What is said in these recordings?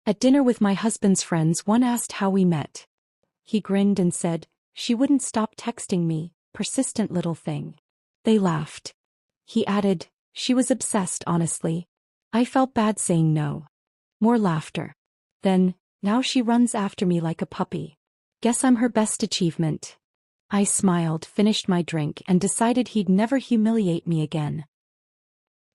At dinner with my husband's friends, one asked how we met. He grinned and said, "She wouldn't stop texting me, persistent little thing." They laughed. He added, "She was obsessed, honestly." I felt bad saying no. More laughter. Then, "Now she runs after me like a puppy. Guess I'm her best achievement." I smiled, finished my drink, and decided he'd never humiliate me again.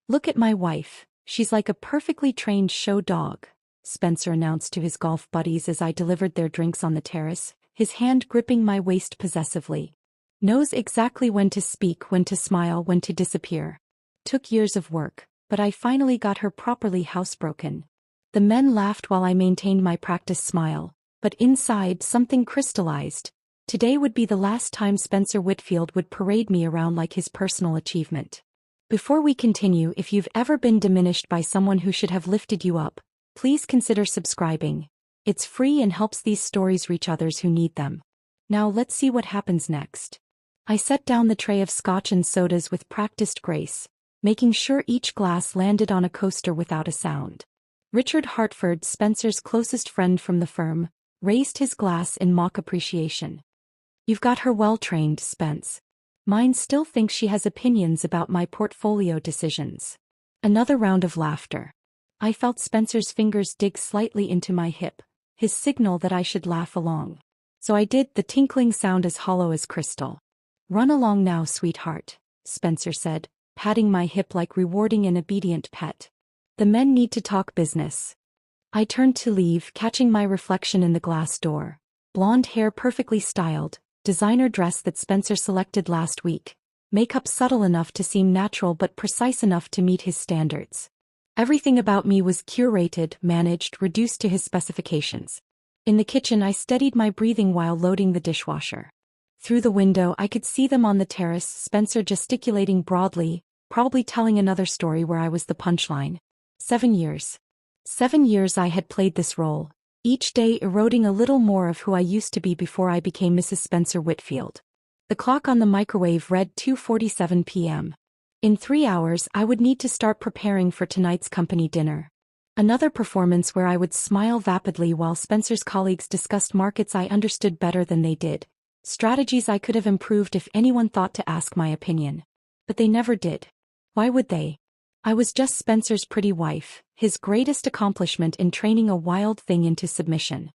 "Look at my wife, she's like a perfectly trained show dog," Spencer announced to his golf buddies as I delivered their drinks on the terrace, his hand gripping my waist possessively. "Knows exactly when to speak, when to smile, when to disappear. Took years of work, but I finally got her properly housebroken." The men laughed while I maintained my practiced smile, but inside something crystallized. Today would be the last time Spencer Whitfield would parade me around like his personal achievement. Before we continue, if you've ever been diminished by someone who should have lifted you up, please consider subscribing. It's free and helps these stories reach others who need them. Now let's see what happens next. I set down the tray of scotch and sodas with practiced grace, making sure each glass landed on a coaster without a sound. Richard Hartford, Spencer's closest friend from the firm, raised his glass in mock appreciation. "You've got her well trained, Spence. Mine still thinks she has opinions about my portfolio decisions." Another round of laughter. I felt Spencer's fingers dig slightly into my hip, his signal that I should laugh along. So I did, the tinkling sound as hollow as crystal. "Run along now, sweetheart," Spencer said, patting my hip like rewarding an obedient pet. "The men need to talk business." I turned to leave, catching my reflection in the glass door. Blonde hair perfectly styled, designer dress that Spencer selected last week, makeup subtle enough to seem natural but precise enough to meet his standards. Everything about me was curated, managed, reduced to his specifications. In the kitchen I steadied my breathing while loading the dishwasher. Through the window I could see them on the terrace, Spencer gesticulating broadly, probably telling another story where I was the punchline. 7 years. 7 years I had played this role, each day eroding a little more of who I used to be before I became Mrs. Spencer Whitfield. The clock on the microwave read 2:47 p.m. In 3 hours I would need to start preparing for tonight's company dinner. Another performance where I would smile vapidly while Spencer's colleagues discussed markets I understood better than they did, strategies I could have improved if anyone thought to ask my opinion. But they never did. Why would they? I was just Spencer's pretty wife, his greatest accomplishment in training a wild thing into submission.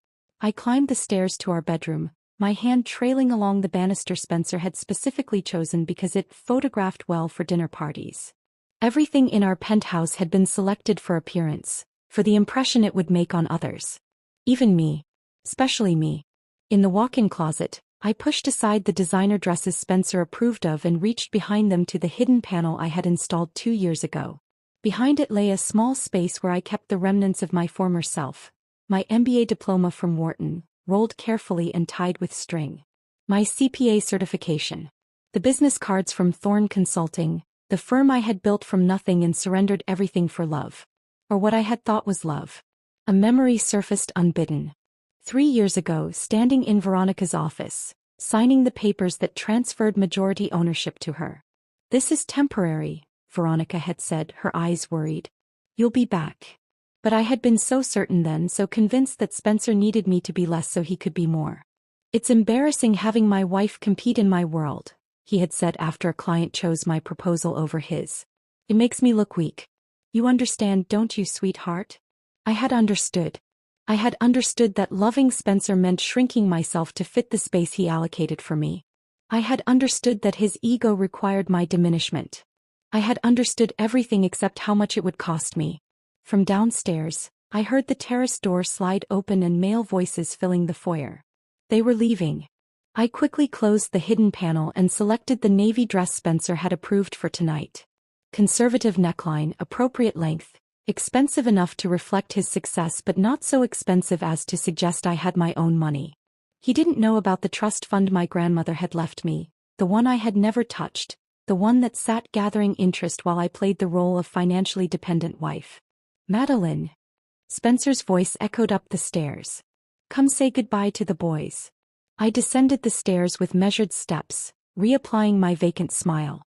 I climbed the stairs to our bedroom, my hand trailing along the banister Spencer had specifically chosen because it photographed well for dinner parties. Everything in our penthouse had been selected for appearance, for the impression it would make on others. Even me. Especially me. In the walk-in closet, I pushed aside the designer dresses Spencer approved of and reached behind them to the hidden panel I had installed 2 years ago. Behind it lay a small space where I kept the remnants of my former self. My MBA diploma from Wharton, rolled carefully and tied with string. My CPA certification. The business cards from Thorne Consulting, the firm I had built from nothing and surrendered everything for love. Or what I had thought was love. A memory surfaced unbidden. 3 years ago, standing in Veronica's office, signing the papers that transferred majority ownership to her. "This is temporary," Veronica had said, her eyes worried. "You'll be back." But I had been so certain then, so convinced that Spencer needed me to be less so he could be more. "It's embarrassing having my wife compete in my world," he had said after a client chose my proposal over his. "It makes me look weak. You understand, don't you, sweetheart?" I had understood. I had understood that loving Spencer meant shrinking myself to fit the space he allocated for me. I had understood that his ego required my diminishment. I had understood everything except how much it would cost me. From downstairs, I heard the terrace door slide open and male voices filling the foyer. They were leaving. I quickly closed the hidden panel and selected the navy dress Spencer had approved for tonight. Conservative neckline, appropriate length, expensive enough to reflect his success but not so expensive as to suggest I had my own money. He didn't know about the trust fund my grandmother had left me, the one I had never touched, the one that sat gathering interest while I played the role of financially dependent wife. "Madeline." Spencer's voice echoed up the stairs. "Come say goodbye to the boys." I descended the stairs with measured steps, reapplying my vacant smile.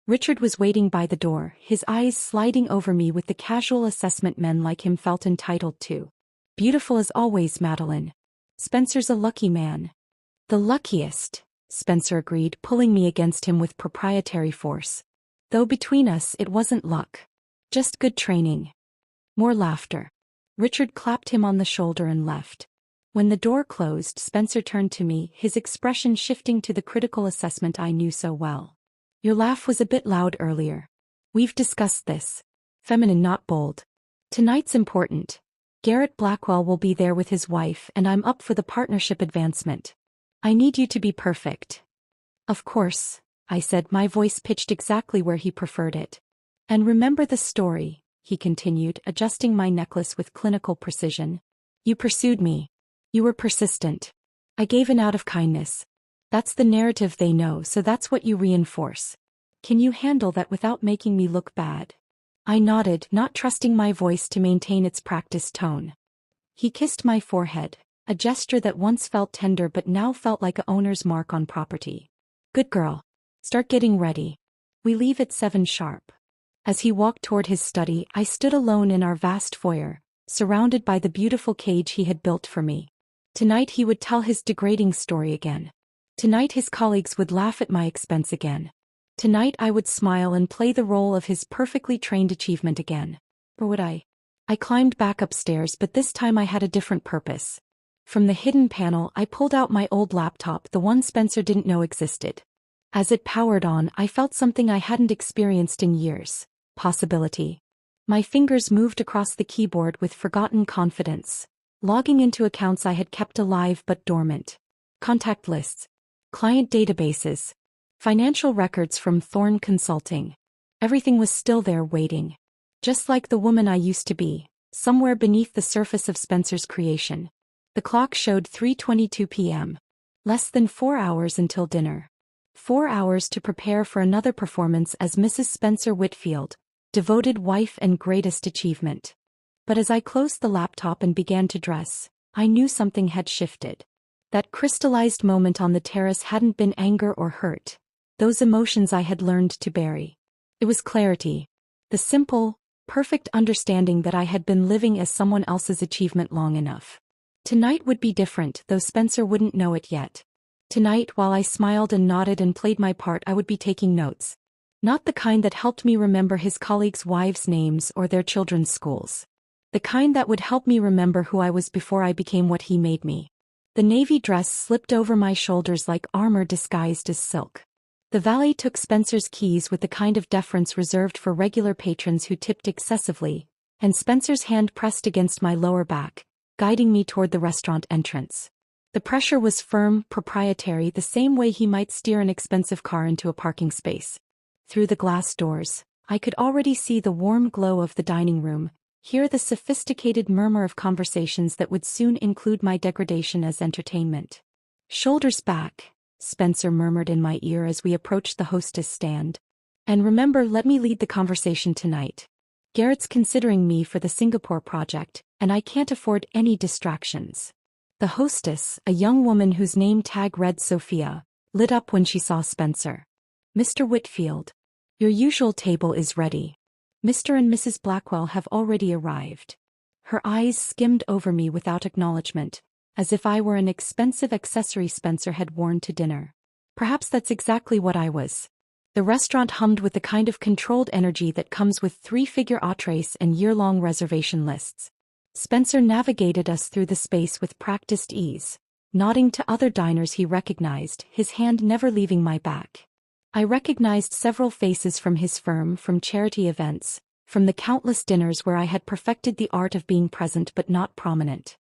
Richard was waiting by the door, his eyes sliding over me with the casual assessment men like him felt entitled to. Beautiful as always, Madeline. Spencer's a lucky man. The luckiest, Spencer agreed, pulling me against him with proprietary force. Though between us it wasn't luck. Just good training. More laughter. Richard clapped him on the shoulder and left. When the door closed, Spencer turned to me, his expression shifting to the critical assessment I knew so well. Your laugh was a bit loud earlier. We've discussed this. Feminine, not bold. Tonight's important. Garrett Blackwell will be there with his wife and I'm up for the partnership advancement. I need you to be perfect. Of course, I said, my voice pitched exactly where he preferred it. And remember the story, he continued, adjusting my necklace with clinical precision. You pursued me. You were persistent. I gave in out of kindness. That's the narrative they know, so that's what you reinforce. Can you handle that without making me look bad? I nodded, not trusting my voice to maintain its practiced tone. He kissed my forehead, a gesture that once felt tender but now felt like a owner's mark on property. Good girl. Start getting ready. We leave at 7 sharp. As he walked toward his study, I stood alone in our vast foyer, surrounded by the beautiful cage he had built for me. Tonight he would tell his degrading story again. Tonight his colleagues would laugh at my expense again. Tonight I would smile and play the role of his perfectly trained achievement again. Or would I? I climbed back upstairs, but this time I had a different purpose. From the hidden panel I pulled out my old laptop, the one Spencer didn't know existed. As it powered on, I felt something I hadn't experienced in years. Possibility. My fingers moved across the keyboard with forgotten confidence, logging into accounts I had kept alive but dormant. Contact lists. Client databases. Financial records from Thorne Consulting. Everything was still there waiting. Just like the woman I used to be, somewhere beneath the surface of Spencer's creation. The clock showed 3:22 p.m. Less than 4 hours until dinner. 4 hours to prepare for another performance as Mrs. Spencer Whitfield, devoted wife and greatest achievement. But as I closed the laptop and began to dress, I knew something had shifted. That crystallized moment on the terrace hadn't been anger or hurt. Those emotions I had learned to bury. It was clarity. The simple, perfect understanding that I had been living as someone else's achievement long enough. Tonight would be different, though Spencer wouldn't know it yet. Tonight, while I smiled and nodded and played my part, I would be taking notes. Not the kind that helped me remember his colleagues' wives' names or their children's schools. The kind that would help me remember who I was before I became what he made me. The navy dress slipped over my shoulders like armor disguised as silk. The valet took Spencer's keys with the kind of deference reserved for regular patrons who tipped excessively, and Spencer's hand pressed against my lower back, guiding me toward the restaurant entrance. The pressure was firm, proprietary, the same way he might steer an expensive car into a parking space. Through the glass doors, I could already see the warm glow of the dining room, hear the sophisticated murmur of conversations that would soon include my degradation as entertainment. Shoulders back, Spencer murmured in my ear as we approached the hostess stand. And remember, let me lead the conversation tonight. Garrett's considering me for the Singapore project, and I can't afford any distractions. The hostess, a young woman whose name tag read Sophia, lit up when she saw Spencer. Mr. Whitfield. Your usual table is ready. Mr. and Mrs. Blackwell have already arrived. Her eyes skimmed over me without acknowledgement, as if I were an expensive accessory Spencer had worn to dinner. Perhaps that's exactly what I was. The restaurant hummed with the kind of controlled energy that comes with 3-figure entrees and year-long reservation lists. Spencer navigated us through the space with practiced ease, nodding to other diners he recognized, his hand never leaving my back. I recognized several faces from his firm, from charity events, from the countless dinners where I had perfected the art of being present but not prominent.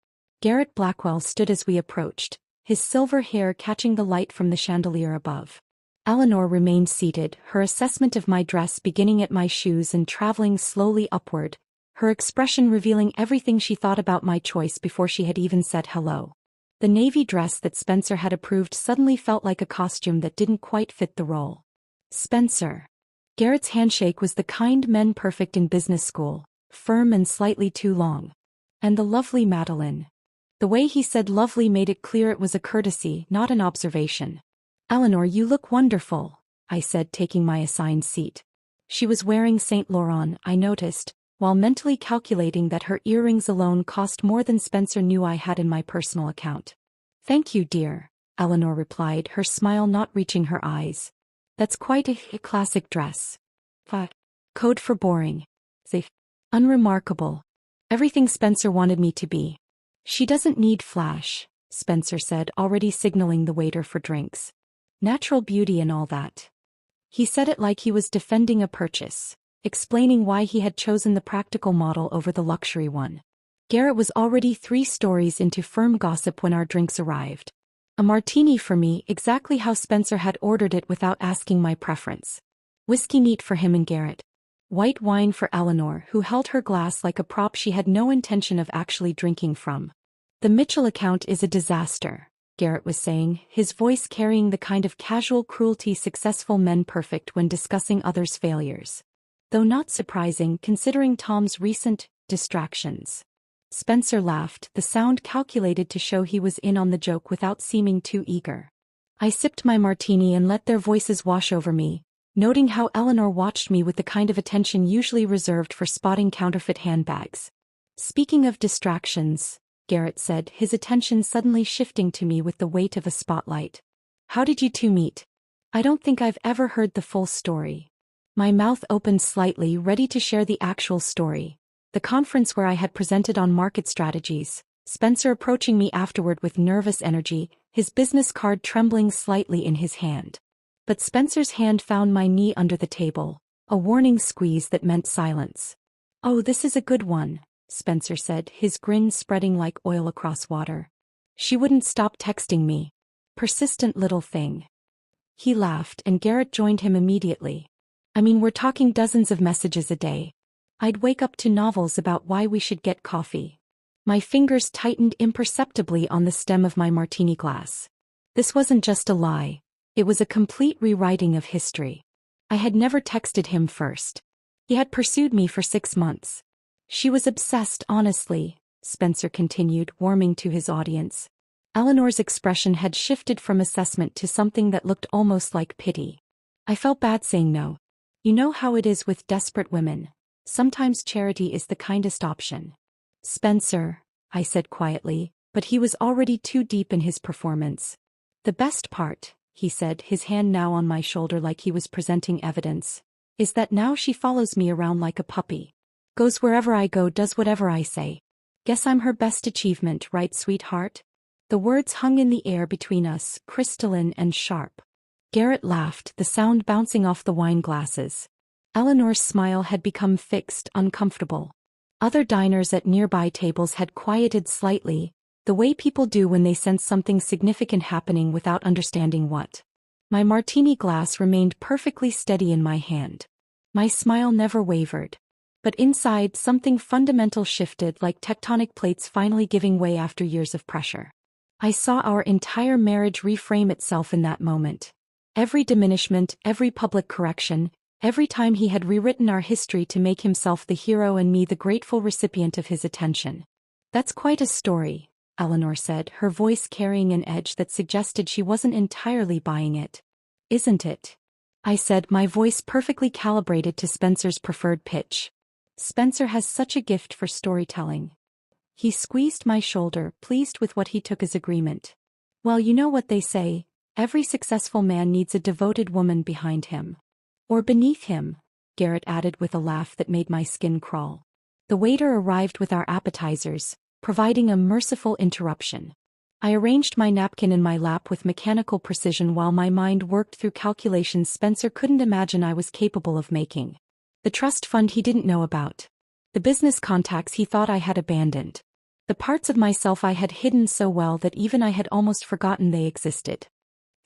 Garrett Blackwell stood as we approached, his silver hair catching the light from the chandelier above. Eleanor remained seated, her assessment of my dress beginning at my shoes and traveling slowly upward, her expression revealing everything she thought about my choice before she had even said hello. The navy dress that Spencer had approved suddenly felt like a costume that didn't quite fit the role. Spencer. Garrett's handshake was the kind men perfect in business school, firm and slightly too long. And the lovely Madeline. The way he said lovely made it clear it was a courtesy, not an observation. Eleanor, you look wonderful, I said, taking my assigned seat. She was wearing Saint Laurent, I noticed, while mentally calculating that her earrings alone cost more than Spencer knew I had in my personal account. "Thank you, dear," Eleanor replied, her smile not reaching her eyes. "That's quite a classic dress." Code for boring. Safe. Unremarkable. Everything Spencer wanted me to be. "She doesn't need flash," Spencer said, already signaling the waiter for drinks. "Natural beauty and all that." He said it like he was defending a purchase, explaining why he had chosen the practical model over the luxury one. Garrett was already 3 stories into firm gossip when our drinks arrived. A martini for me, exactly how Spencer had ordered it without asking my preference. Whiskey neat for him and Garrett. White wine for Eleanor, who held her glass like a prop she had no intention of actually drinking from. "The Mitchell account is a disaster," Garrett was saying, his voice carrying the kind of casual cruelty successful men perfect when discussing others' failures. Though not surprising considering Tom's recent distractions. Spencer laughed, the sound calculated to show he was in on the joke without seeming too eager. I sipped my martini and let their voices wash over me, noting how Eleanor watched me with the kind of attention usually reserved for spotting counterfeit handbags. "Speaking of distractions," Garrett said, his attention suddenly shifting to me with the weight of a spotlight. "How did you two meet?" "I don't think I've ever heard the full story." My mouth opened slightly, ready to share the actual story. The conference where I had presented on market strategies, Spencer approaching me afterward with nervous energy, his business card trembling slightly in his hand. But Spencer's hand found my knee under the table, a warning squeeze that meant silence. "Oh, this is a good one," Spencer said, his grin spreading like oil across water. "She wouldn't stop texting me. Persistent little thing." He laughed and Garrett joined him immediately. "I mean, we're talking dozens of messages a day. I'd wake up to novels about why we should get coffee." My fingers tightened imperceptibly on the stem of my martini glass. This wasn't just a lie. It was a complete rewriting of history. I had never texted him first. He had pursued me for 6 months. "She was obsessed, honestly," Spencer continued, warming to his audience. Eleanor's expression had shifted from assessment to something that looked almost like pity. I felt bad saying no. "You know how it is with desperate women. Sometimes charity is the kindest option." "Spencer," I said quietly, but he was already too deep in his performance. "The best part," he said, his hand now on my shoulder like he was presenting evidence, "is that now she follows me around like a puppy. Goes wherever I go, does whatever I say. Guess I'm her best achievement, right, sweetheart?" The words hung in the air between us, crystalline and sharp. Garrett laughed, the sound bouncing off the wine glasses. Eleanor's smile had become fixed, uncomfortable. Other diners at nearby tables had quieted slightly, the way people do when they sense something significant happening without understanding what. My martini glass remained perfectly steady in my hand. My smile never wavered. But inside, something fundamental shifted, like tectonic plates finally giving way after years of pressure. I saw our entire marriage reframe itself in that moment. Every diminishment, every public correction, every time he had rewritten our history to make himself the hero and me the grateful recipient of his attention. "That's quite a story," Eleanor said, her voice carrying an edge that suggested she wasn't entirely buying it. "Isn't it?" I said, my voice perfectly calibrated to Spencer's preferred pitch. Spencer has such a gift for storytelling. He squeezed my shoulder, pleased with what he took as agreement. "Well, you know what they say, every successful man needs a devoted woman behind him. Or beneath him," Garrett added with a laugh that made my skin crawl. The waiter arrived with our appetizers, providing a merciful interruption. I arranged my napkin in my lap with mechanical precision while my mind worked through calculations Spencer couldn't imagine I was capable of making. The trust fund he didn't know about. The business contacts he thought I had abandoned. The parts of myself I had hidden so well that even I had almost forgotten they existed.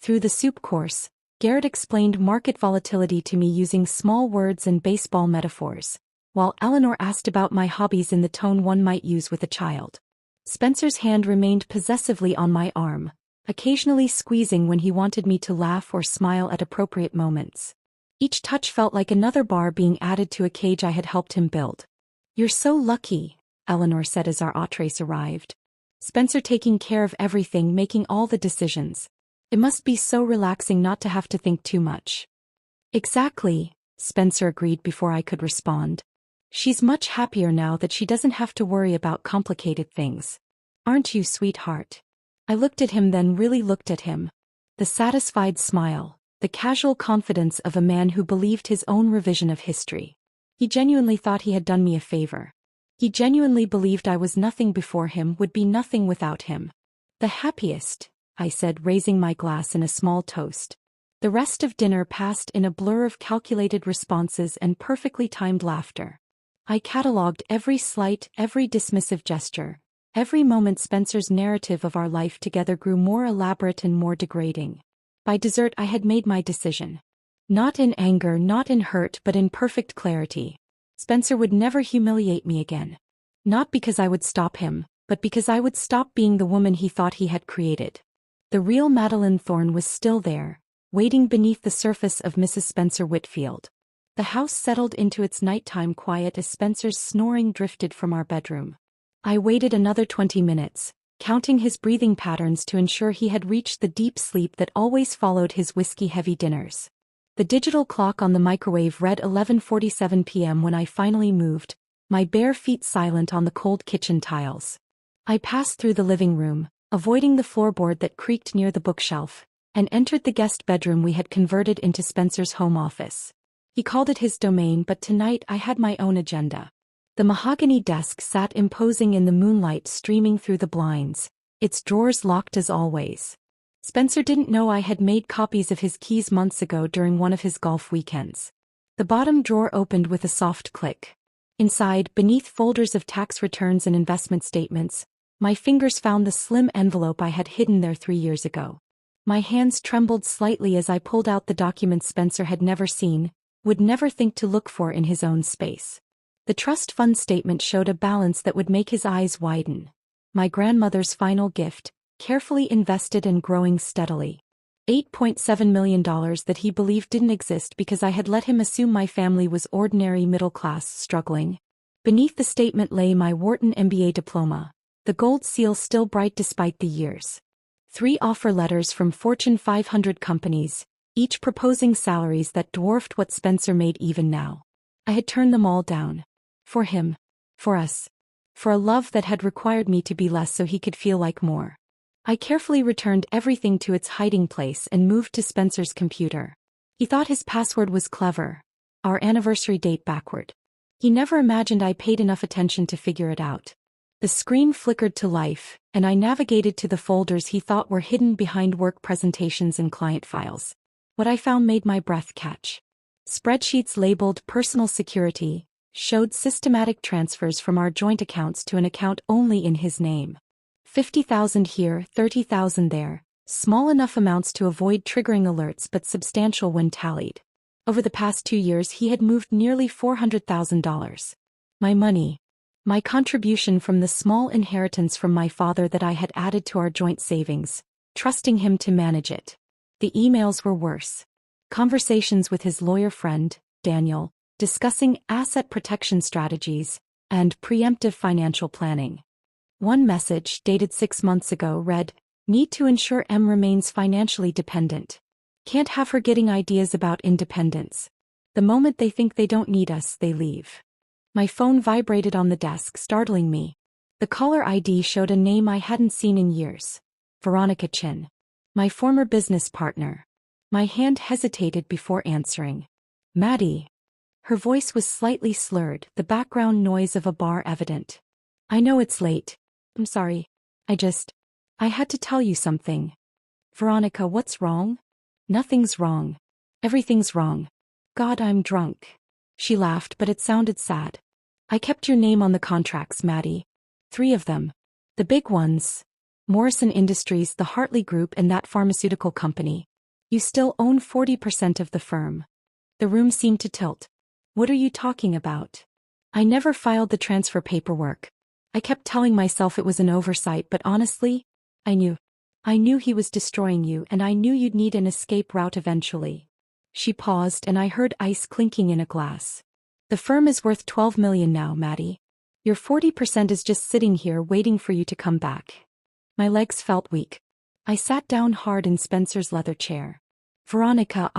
Through the soup course, Garrett explained market volatility to me using small words and baseball metaphors, while Eleanor asked about my hobbies in the tone one might use with a child. Spencer's hand remained possessively on my arm, occasionally squeezing when he wanted me to laugh or smile at appropriate moments. Each touch felt like another bar being added to a cage I had helped him build. "You're so lucky," Eleanor said as our entrees arrived. "Spencer taking care of everything, making all the decisions. It must be so relaxing not to have to think too much." "Exactly," Spencer agreed before I could respond. She's much happier now that she doesn't have to worry about complicated things. Aren't you, sweetheart? I looked at him, then really looked at him. The satisfied smile, the casual confidence of a man who believed his own revision of history. He genuinely thought he had done me a favor. He genuinely believed I was nothing before him, would be nothing without him. The happiest, I said, raising my glass in a small toast. The rest of dinner passed in a blur of calculated responses and perfectly timed laughter. I catalogued every slight, every dismissive gesture. Every moment Spencer's narrative of our life together grew more elaborate and more degrading. By dessert I had made my decision. Not in anger, not in hurt, but in perfect clarity. Spencer would never humiliate me again. Not because I would stop him, but because I would stop being the woman he thought he had created. The real Madeline Thorne was still there, waiting beneath the surface of Mrs. Spencer Whitfield. The house settled into its nighttime quiet as Spencer's snoring drifted from our bedroom. I waited another 20 minutes, counting his breathing patterns to ensure he had reached the deep sleep that always followed his whiskey-heavy dinners. The digital clock on the microwave read 11:47 p.m. when I finally moved, my bare feet silent on the cold kitchen tiles. I passed through the living room, avoiding the floorboard that creaked near the bookshelf, and entered the guest bedroom we had converted into Spencer's home office. He called it his domain, but tonight I had my own agenda. The mahogany desk sat imposing in the moonlight streaming through the blinds, its drawers locked as always. Spencer didn't know I had made copies of his keys months ago during one of his golf weekends. The bottom drawer opened with a soft click. Inside, beneath folders of tax returns and investment statements, my fingers found the slim envelope I had hidden there 3 years ago. My hands trembled slightly as I pulled out the documents Spencer had never seen, would never think to look for in his own space. The trust fund statement showed a balance that would make his eyes widen. My grandmother's final gift, carefully invested and growing steadily. $8.7 million that he believed didn't exist because I had let him assume my family was ordinary middle-class struggling. Beneath the statement lay my Wharton MBA diploma, the gold seal still bright despite the years. 3 offer letters from Fortune 500 companies, each proposing salaries that dwarfed what Spencer made even now. I had turned them all down. For him. For us. For a love that had required me to be less so he could feel like more. I carefully returned everything to its hiding place and moved to Spencer's computer. He thought his password was clever. Our anniversary date backward. He never imagined I paid enough attention to figure it out. The screen flickered to life, and I navigated to the folders he thought were hidden behind work presentations and client files. What I found made my breath catch. Spreadsheets labeled personal security showed systematic transfers from our joint accounts to an account only in his name. 50,000 here, 30,000 there, small enough amounts to avoid triggering alerts but substantial when tallied. Over the past 2 years he had moved nearly $400,000. My money. My contribution from the small inheritance from my father that I had added to our joint savings, trusting him to manage it. The emails were worse. Conversations with his lawyer friend, Daniel, discussing asset protection strategies and preemptive financial planning. One message, dated 6 months ago, read, "Need to ensure M remains financially dependent. Can't have her getting ideas about independence. The moment they think they don't need us, they leave." My phone vibrated on the desk, startling me. The caller ID showed a name I hadn't seen in years. Veronica Chin. My former business partner. My hand hesitated before answering. "Maddie." Her voice was slightly slurred, the background noise of a bar evident. "I know it's late. I'm sorry. I had to tell you something." "Veronica, what's wrong?" "Nothing's wrong. Everything's wrong. God, I'm drunk." She laughed, but it sounded sad. "I kept your name on the contracts, Maddie. 3 of them. The big ones. Morrison Industries, the Hartley Group, and that pharmaceutical company. You still own 40% of the firm." The room seemed to tilt. "What are you talking about?" "I never filed the transfer paperwork. I kept telling myself it was an oversight, but honestly, I knew he was destroying you, and I knew you'd need an escape route eventually." She paused, and I heard ice clinking in a glass. "The firm is worth $12 million now, Maddie. Your 40% is just sitting here waiting for you to come back." My legs felt weak. I sat down hard in Spencer's leather chair. "Veronica,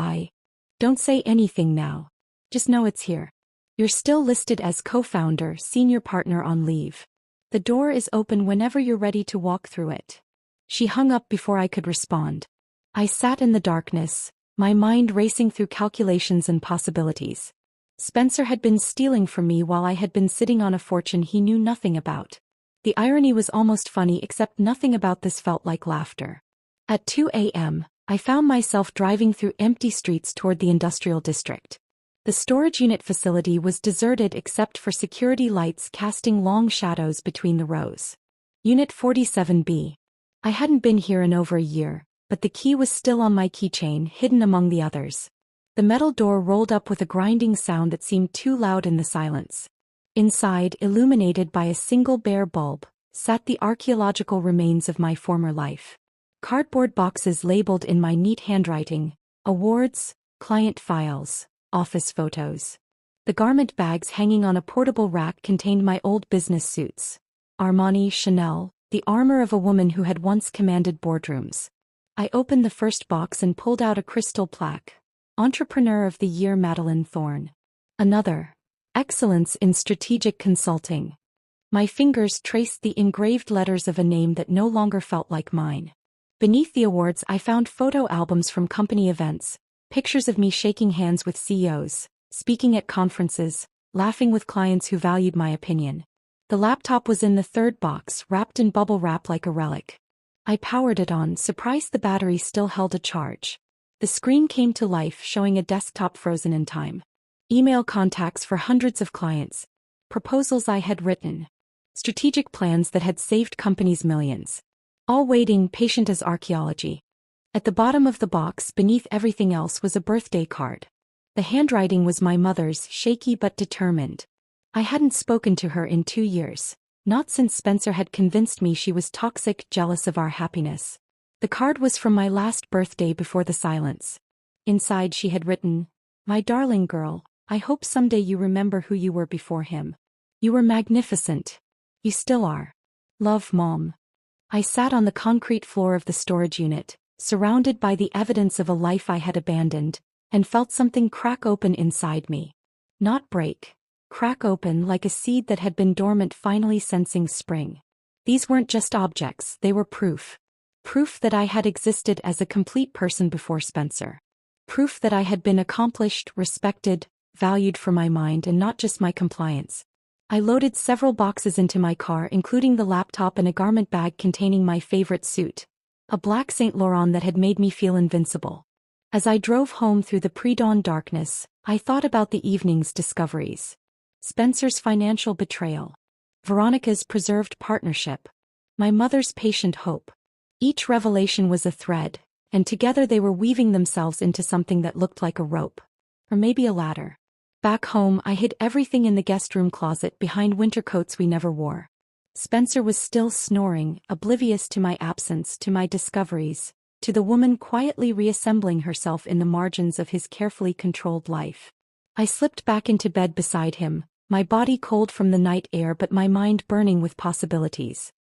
don't say anything now. Just know it's here. You're still listed as co-founder, senior partner on leave. The door is open whenever you're ready to walk through it. She hung up before I could respond. I sat in the darkness, my mind racing through calculations and possibilities. Spencer had been stealing from me while I had been sitting on a fortune he knew nothing about. The irony was almost funny, except nothing about this felt like laughter. At 2 a.m., I found myself driving through empty streets toward the industrial district. The storage unit facility was deserted except for security lights casting long shadows between the rows. Unit 47B. I hadn't been here in over a year, but the key was still on my keychain, hidden among the others. The metal door rolled up with a grinding sound that seemed too loud in the silence. Inside, illuminated by a single bare bulb, sat the archaeological remains of my former life. Cardboard boxes labeled in my neat handwriting: awards, client files, office photos. The garment bags hanging on a portable rack contained my old business suits. Armani, Chanel, the armor of a woman who had once commanded boardrooms. I opened the first box and pulled out a crystal plaque. Entrepreneur of the Year Madeline Thorne. Another. Excellence in Strategic Consulting. My fingers traced the engraved letters of a name that no longer felt like mine. Beneath the awards I found photo albums from company events, pictures of me shaking hands with CEOs, speaking at conferences, laughing with clients who valued my opinion. The laptop was in the third box, wrapped in bubble wrap like a relic. I powered it on, surprised the battery still held a charge. The screen came to life, showing a desktop frozen in time. Email contacts for hundreds of clients. Proposals I had written. Strategic plans that had saved companies millions. All waiting, patient as archaeology. At the bottom of the box, beneath everything else, was a birthday card. The handwriting was my mother's, shaky but determined. I hadn't spoken to her in 2 years, not since Spencer had convinced me she was toxic, jealous of our happiness. The card was from my last birthday before the silence. Inside she had written, "My darling girl, I hope someday you remember who you were before him. You were magnificent. You still are. Love, Mom." I sat on the concrete floor of the storage unit, surrounded by the evidence of a life I had abandoned, and felt something crack open inside me. Not break. Crack open like a seed that had been dormant finally sensing spring. These weren't just objects, they were proof. Proof that I had existed as a complete person before Spencer. Proof that I had been accomplished, respected, valued for my mind and not just my compliance. I loaded several boxes into my car, including the laptop and a garment bag containing my favorite suit. A black Saint Laurent that had made me feel invincible. As I drove home through the pre-dawn darkness, I thought about the evening's discoveries. Spencer's financial betrayal. Veronica's preserved partnership. My mother's patient hope. Each revelation was a thread, and together they were weaving themselves into something that looked like a rope. Or maybe a ladder. Back home, I hid everything in the guest room closet behind winter coats we never wore. Spencer was still snoring, oblivious to my absence, to my discoveries, to the woman quietly reassembling herself in the margins of his carefully controlled life. I slipped back into bed beside him, my body cold from the night air but my mind burning with possibilities.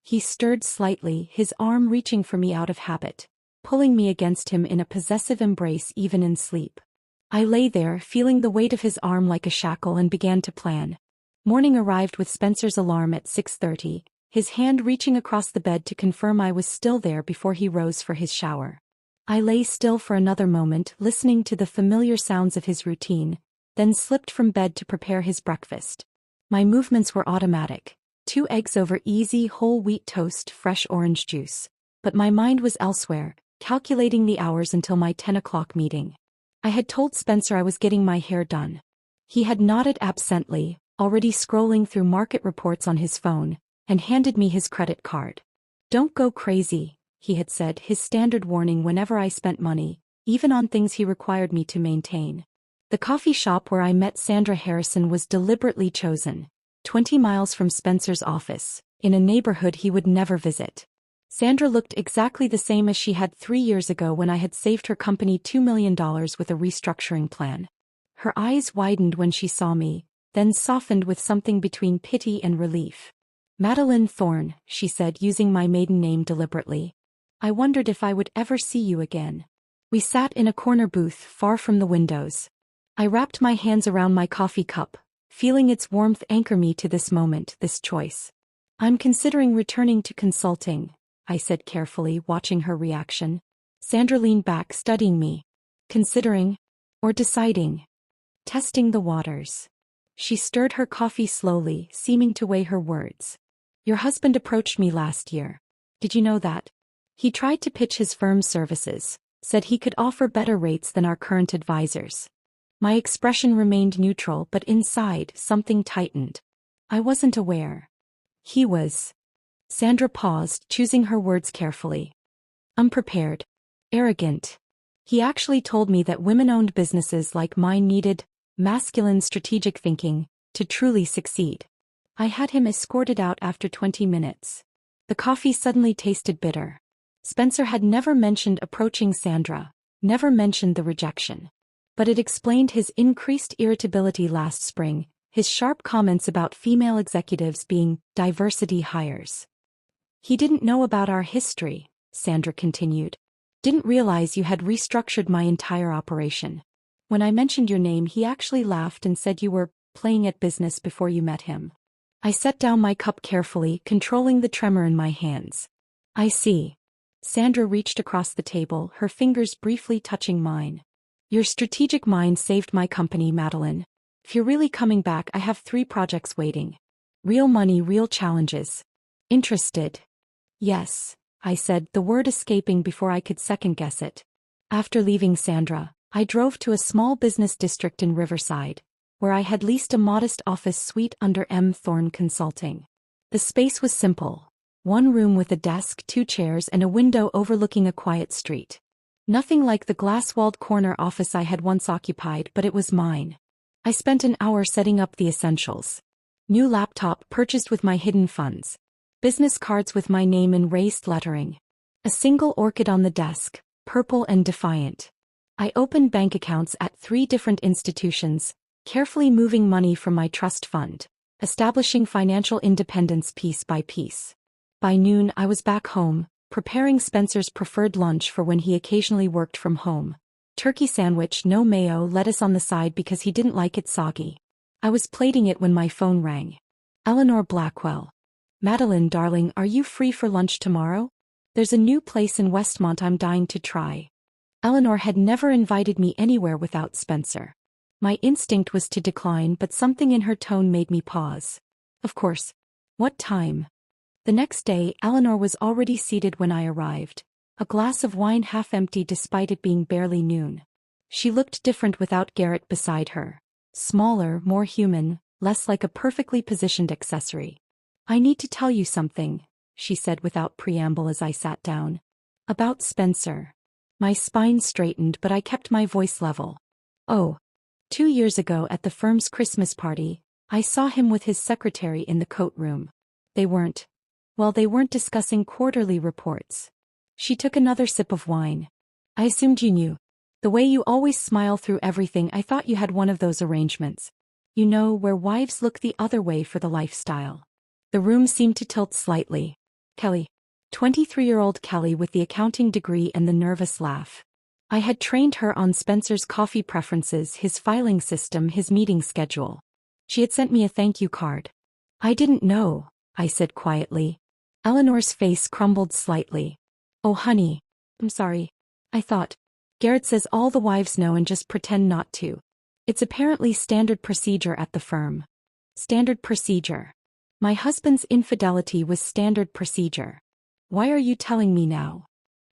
He stirred slightly, his arm reaching for me out of habit, pulling me against him in a possessive embrace even in sleep. I lay there, feeling the weight of his arm like a shackle, and began to plan. Morning arrived with Spencer's alarm at 6:30, his hand reaching across the bed to confirm I was still there before he rose for his shower. I lay still for another moment, listening to the familiar sounds of his routine, then slipped from bed to prepare his breakfast. My movements were automatic. 2 eggs over easy whole wheat toast, fresh orange juice. But my mind was elsewhere, calculating the hours until my 10 o'clock meeting. I had told Spencer I was getting my hair done. He had nodded absently, already scrolling through market reports on his phone, and handed me his credit card. "Don't go crazy," he had said, his standard warning whenever I spent money, even on things he required me to maintain. The coffee shop where I met Sandra Harrison was deliberately chosen, 20 miles from Spencer's office, in a neighborhood he would never visit. Sandra looked exactly the same as she had 3 years ago when I had saved her company $2 million with a restructuring plan. Her eyes widened when she saw me, then softened with something between pity and relief. "Madeline Thorne," she said, using my maiden name deliberately. "I wondered if I would ever see you again." We sat in a corner booth, far from the windows. I wrapped my hands around my coffee cup, feeling its warmth anchor me to this moment, this choice. I'm considering returning to consulting, I said carefully, watching her reaction. Sandra leaned back, studying me. Considering? Or deciding? Testing the waters. She stirred her coffee slowly, seeming to weigh her words. Your husband approached me last year. Did you know that? He tried to pitch his firm's services, said he could offer better rates than our current advisors. My expression remained neutral, but inside, something tightened. I wasn't aware. He was. Sandra paused, choosing her words carefully. Unprepared. Arrogant. He actually told me that women-owned businesses like mine needed masculine strategic thinking to truly succeed. I had him escorted out after 20 minutes. The coffee suddenly tasted bitter. Spencer had never mentioned approaching Sandra, never mentioned the rejection. But it explained his increased irritability last spring, his sharp comments about female executives being diversity hires. He didn't know about our history, Sandra continued. Didn't realize you had restructured my entire operation. When I mentioned your name, he actually laughed and said you were playing at business before you met him. I set down my cup carefully, controlling the tremor in my hands. I see. Sandra reached across the table, her fingers briefly touching mine. Your strategic mind saved my company, Madeline. If you're really coming back, I have 3 projects waiting. Real money, real challenges. Interested? Yes, I said, the word escaping before I could second-guess it. After leaving Sandra, I drove to a small business district in Riverside, where I had leased a modest office suite under M. Thorne Consulting. The space was simple. 1 room with a desk, 2 chairs, and a window overlooking a quiet street. Nothing like the glass-walled corner office I had once occupied, but it was mine. I spent an hour setting up the essentials. New laptop purchased with my hidden funds. Business cards with my name in raised lettering. A single orchid on the desk, purple and defiant. I opened bank accounts at 3 different institutions, carefully moving money from my trust fund, establishing financial independence piece by piece. By noon, I was back home, preparing Spencer's preferred lunch for when he occasionally worked from home. Turkey sandwich, no mayo, lettuce on the side because he didn't like it soggy. I was plating it when my phone rang. Eleanor Blackwell. Madeline, darling, are you free for lunch tomorrow? There's a new place in Westmont I'm dying to try. Eleanor had never invited me anywhere without Spencer. My instinct was to decline, but something in her tone made me pause. Of course. What time? The next day, Eleanor was already seated when I arrived, a glass of wine half empty despite it being barely noon. She looked different without Garrett beside her. Smaller, more human, less like a perfectly positioned accessory. I need to tell you something, she said without preamble as I sat down. About Spencer. My spine straightened, but I kept my voice level. Oh. 2 years ago at the firm's Christmas party, I saw him with his secretary in the coat room. They weren't discussing quarterly reports. She took another sip of wine. I assumed you knew. The way you always smile through everything, I thought you had one of those arrangements. You know, where wives look the other way for the lifestyle. The room seemed to tilt slightly. Kelly. 23-year-old Kelly with the accounting degree and the nervous laugh. I had trained her on Spencer's coffee preferences, his filing system, his meeting schedule. She had sent me a thank you card. I didn't know, I said quietly. Eleanor's face crumbled slightly. Oh honey. I'm sorry. I thought. Garrett says all the wives know and just pretend not to. It's apparently standard procedure at the firm. Standard procedure. My husband's infidelity was standard procedure. Why are you telling me now?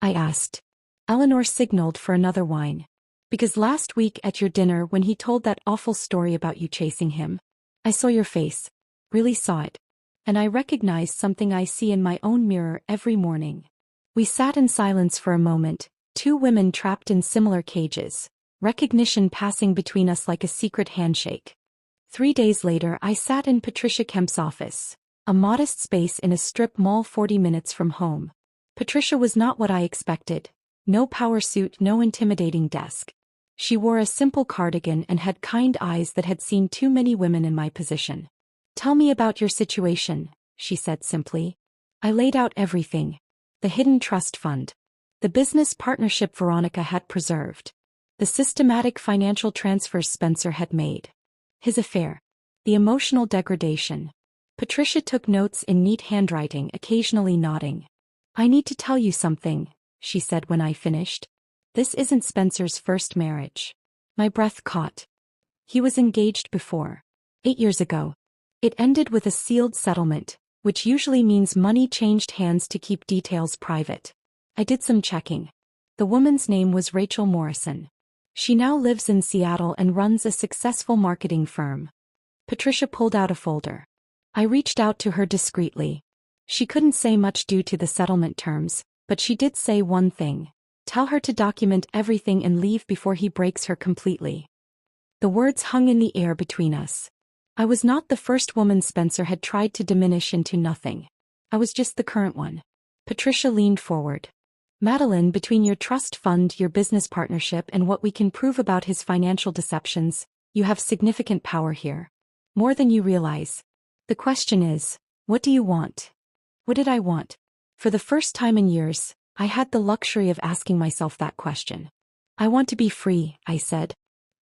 I asked. Eleanor signaled for another wine. Because last week at your dinner when he told that awful story about you chasing him, I saw your face. Really saw it. And I recognized something I see in my own mirror every morning. We sat in silence for a moment, 2 women trapped in similar cages, recognition passing between us like a secret handshake. 3 days later I sat in Patricia Kemp's office, a modest space in a strip mall 40 minutes from home. Patricia was not what I expected. No power suit, no intimidating desk. She wore a simple cardigan and had kind eyes that had seen too many women in my position. Tell me about your situation, she said simply. I laid out everything. The hidden trust fund. The business partnership Veronica had preserved. The systematic financial transfers Spencer had made. His affair. The emotional degradation. Patricia took notes in neat handwriting, occasionally nodding. "I need to tell you something," she said when I finished. "This isn't Spencer's first marriage." My breath caught. He was engaged before. 8 years ago. It ended with a sealed settlement, which usually means money changed hands to keep details private. I did some checking. The woman's name was Rachel Morrison. She now lives in Seattle and runs a successful marketing firm. Patricia pulled out a folder. I reached out to her discreetly. She couldn't say much due to the settlement terms, but she did say one thing. Tell her to document everything and leave before he breaks her completely. The words hung in the air between us. I was not the first woman Spencer had tried to diminish into nothing. I was just the current one. Patricia leaned forward. "Madeline, between your trust fund, your business partnership, and what we can prove about his financial deceptions, you have significant power here. More than you realize. The question is, what do you want?" What did I want? For the first time in years, I had the luxury of asking myself that question. "I want to be free," I said.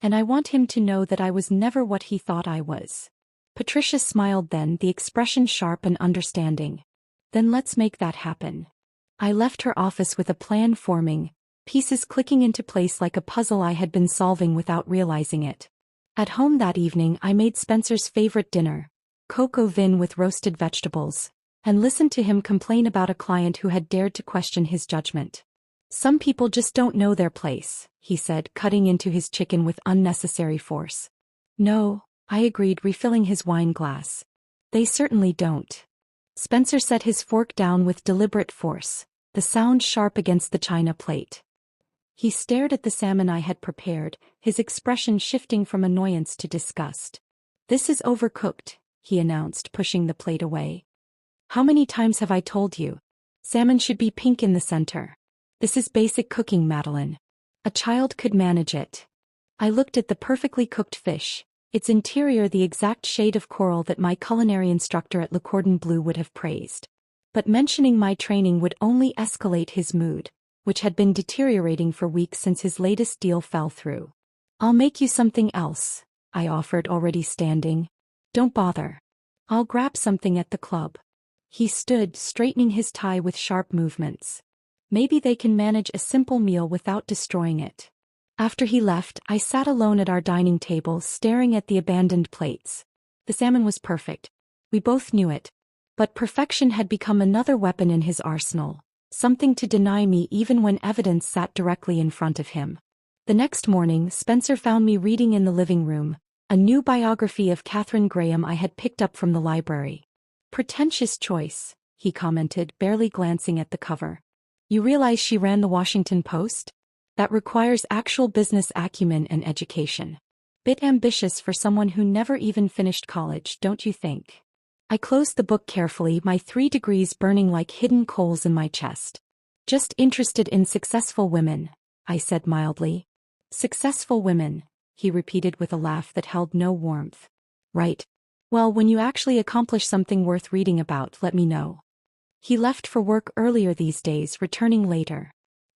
"And I want him to know that I was never what he thought I was." Patricia smiled then, the expression sharp and understanding. "Then let's make that happen." I left her office with a plan forming, pieces clicking into place like a puzzle I had been solving without realizing it. At home that evening I made Spencer's favorite dinner, coq au vin with roasted vegetables, and listened to him complain about a client who had dared to question his judgment. "Some people just don't know their place," he said, cutting into his chicken with unnecessary force. "No," I agreed, refilling his wine glass. "They certainly don't." Spencer set his fork down with deliberate force, the sound sharp against the china plate. He stared at the salmon I had prepared, his expression shifting from annoyance to disgust. "This is overcooked," he announced, pushing the plate away. "How many times have I told you? Salmon should be pink in the center. This is basic cooking, Madeline. A child could manage it." I looked at the perfectly cooked fish, its interior the exact shade of coral that my culinary instructor at Le Cordon Bleu would have praised. But mentioning my training would only escalate his mood, which had been deteriorating for weeks since his latest deal fell through. "I'll make you something else," I offered, already standing. "Don't bother. I'll grab something at the club." He stood, straightening his tie with sharp movements. "Maybe they can manage a simple meal without destroying it." After he left, I sat alone at our dining table, staring at the abandoned plates. The salmon was perfect. We both knew it. But perfection had become another weapon in his arsenal, something to deny me even when evidence sat directly in front of him. The next morning, Spencer found me reading in the living room, a new biography of Katharine Graham I had picked up from the library. "Pretentious choice," he commented, barely glancing at the cover. "You realize she ran the Washington Post? That requires actual business acumen and education. Bit ambitious for someone who never even finished college, don't you think?" I closed the book carefully, my 3 degrees burning like hidden coals in my chest. "Just interested in successful women," I said mildly. "Successful women," he repeated with a laugh that held no warmth. "Right. Well, when you actually accomplish something worth reading about, let me know." He left for work earlier these days, returning later.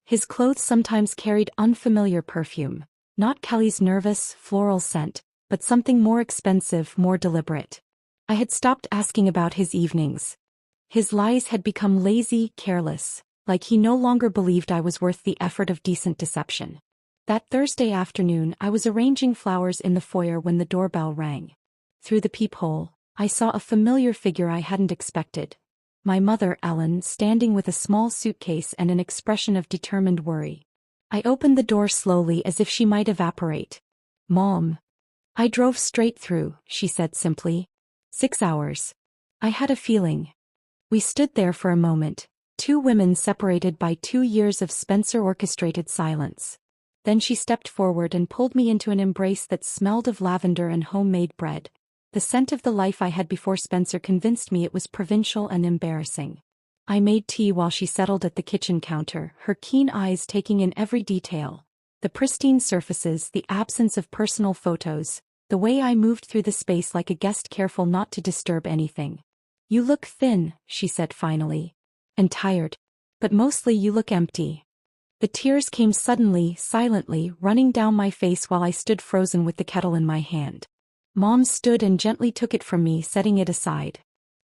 His clothes sometimes carried unfamiliar perfume, not Kelly's nervous, floral scent, but something more expensive, more deliberate. I had stopped asking about his evenings. His lies had become lazy, careless, like he no longer believed I was worth the effort of decent deception. That Thursday afternoon, I was arranging flowers in the foyer when the doorbell rang. Through the peephole, I saw a familiar figure I hadn't expected. My mother, Ellen, standing with a small suitcase and an expression of determined worry. I opened the door slowly as if she might evaporate. "Mom." "I drove straight through," she said simply. 6 hours. I had a feeling. We stood there for a moment, 2 women separated by 2 years of Spencer-orchestrated silence. Then she stepped forward and pulled me into an embrace that smelled of lavender and homemade bread. The scent of the life I had before Spencer convinced me it was provincial and embarrassing. I made tea while she settled at the kitchen counter, her keen eyes taking in every detail. The pristine surfaces, the absence of personal photos, the way I moved through the space like a guest careful not to disturb anything. "You look thin," she said finally. "And tired. But mostly you look empty." The tears came suddenly, silently, running down my face while I stood frozen with the kettle in my hand. Mom stood and gently took it from me, setting it aside.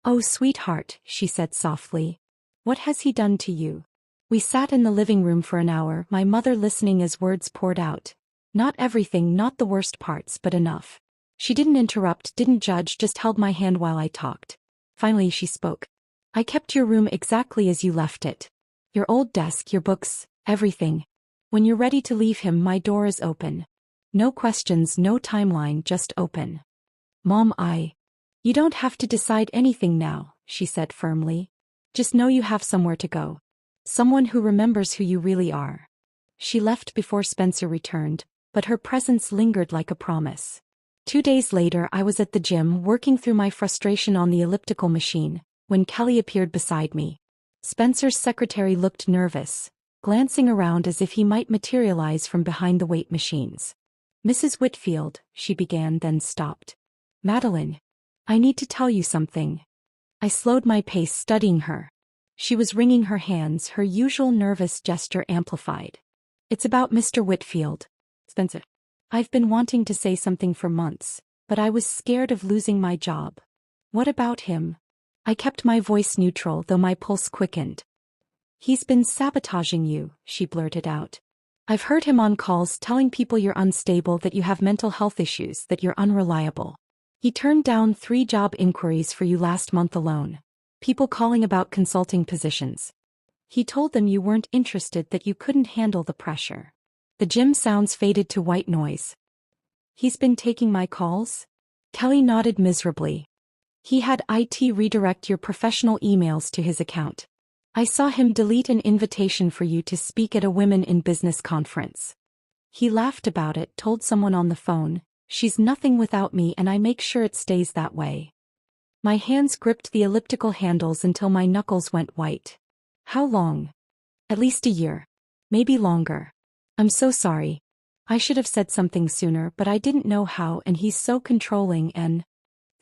"Oh, sweetheart," she said softly. "What has he done to you?" We sat in the living room for an hour, my mother listening as words poured out. Not everything, not the worst parts, but enough. She didn't interrupt, didn't judge, just held my hand while I talked. Finally she spoke. "I kept your room exactly as you left it. Your old desk, your books, everything. When you're ready to leave him, my door is open. No questions, no timeline, just open." "Mom, You don't have to decide anything now," she said firmly. "Just know you have somewhere to go. Someone who remembers who you really are." She left before Spencer returned, but her presence lingered like a promise. 2 days later I was at the gym working through my frustration on the elliptical machine, when Kelly appeared beside me. Spencer's secretary looked nervous, glancing around as if he might materialize from behind the weight machines. "Mrs. Whitfield," she began, then stopped. "Madeline, I need to tell you something." I slowed my pace, studying her. She was wringing her hands, her usual nervous gesture amplified. "It's about Mr. Whitfield, Spencer. I've been wanting to say something for months, but I was scared of losing my job." "What about him?" I kept my voice neutral, though my pulse quickened. "He's been sabotaging you," she blurted out. "I've heard him on calls telling people you're unstable, that you have mental health issues, that you're unreliable. He turned down 3 job inquiries for you last month alone. People calling about consulting positions. He told them you weren't interested, that you couldn't handle the pressure." The gym sounds faded to white noise. "He's been taking my calls?" Kelly nodded miserably. "He had IT redirect your professional emails to his account. I saw him delete an invitation for you to speak at a Women in Business conference. He laughed about it, told someone on the phone, 'She's nothing without me, and I make sure it stays that way.'" My hands gripped the elliptical handles until my knuckles went white. "How long?" "At least a year. Maybe longer. I'm so sorry. I should have said something sooner, but I didn't know how, and he's so controlling and—"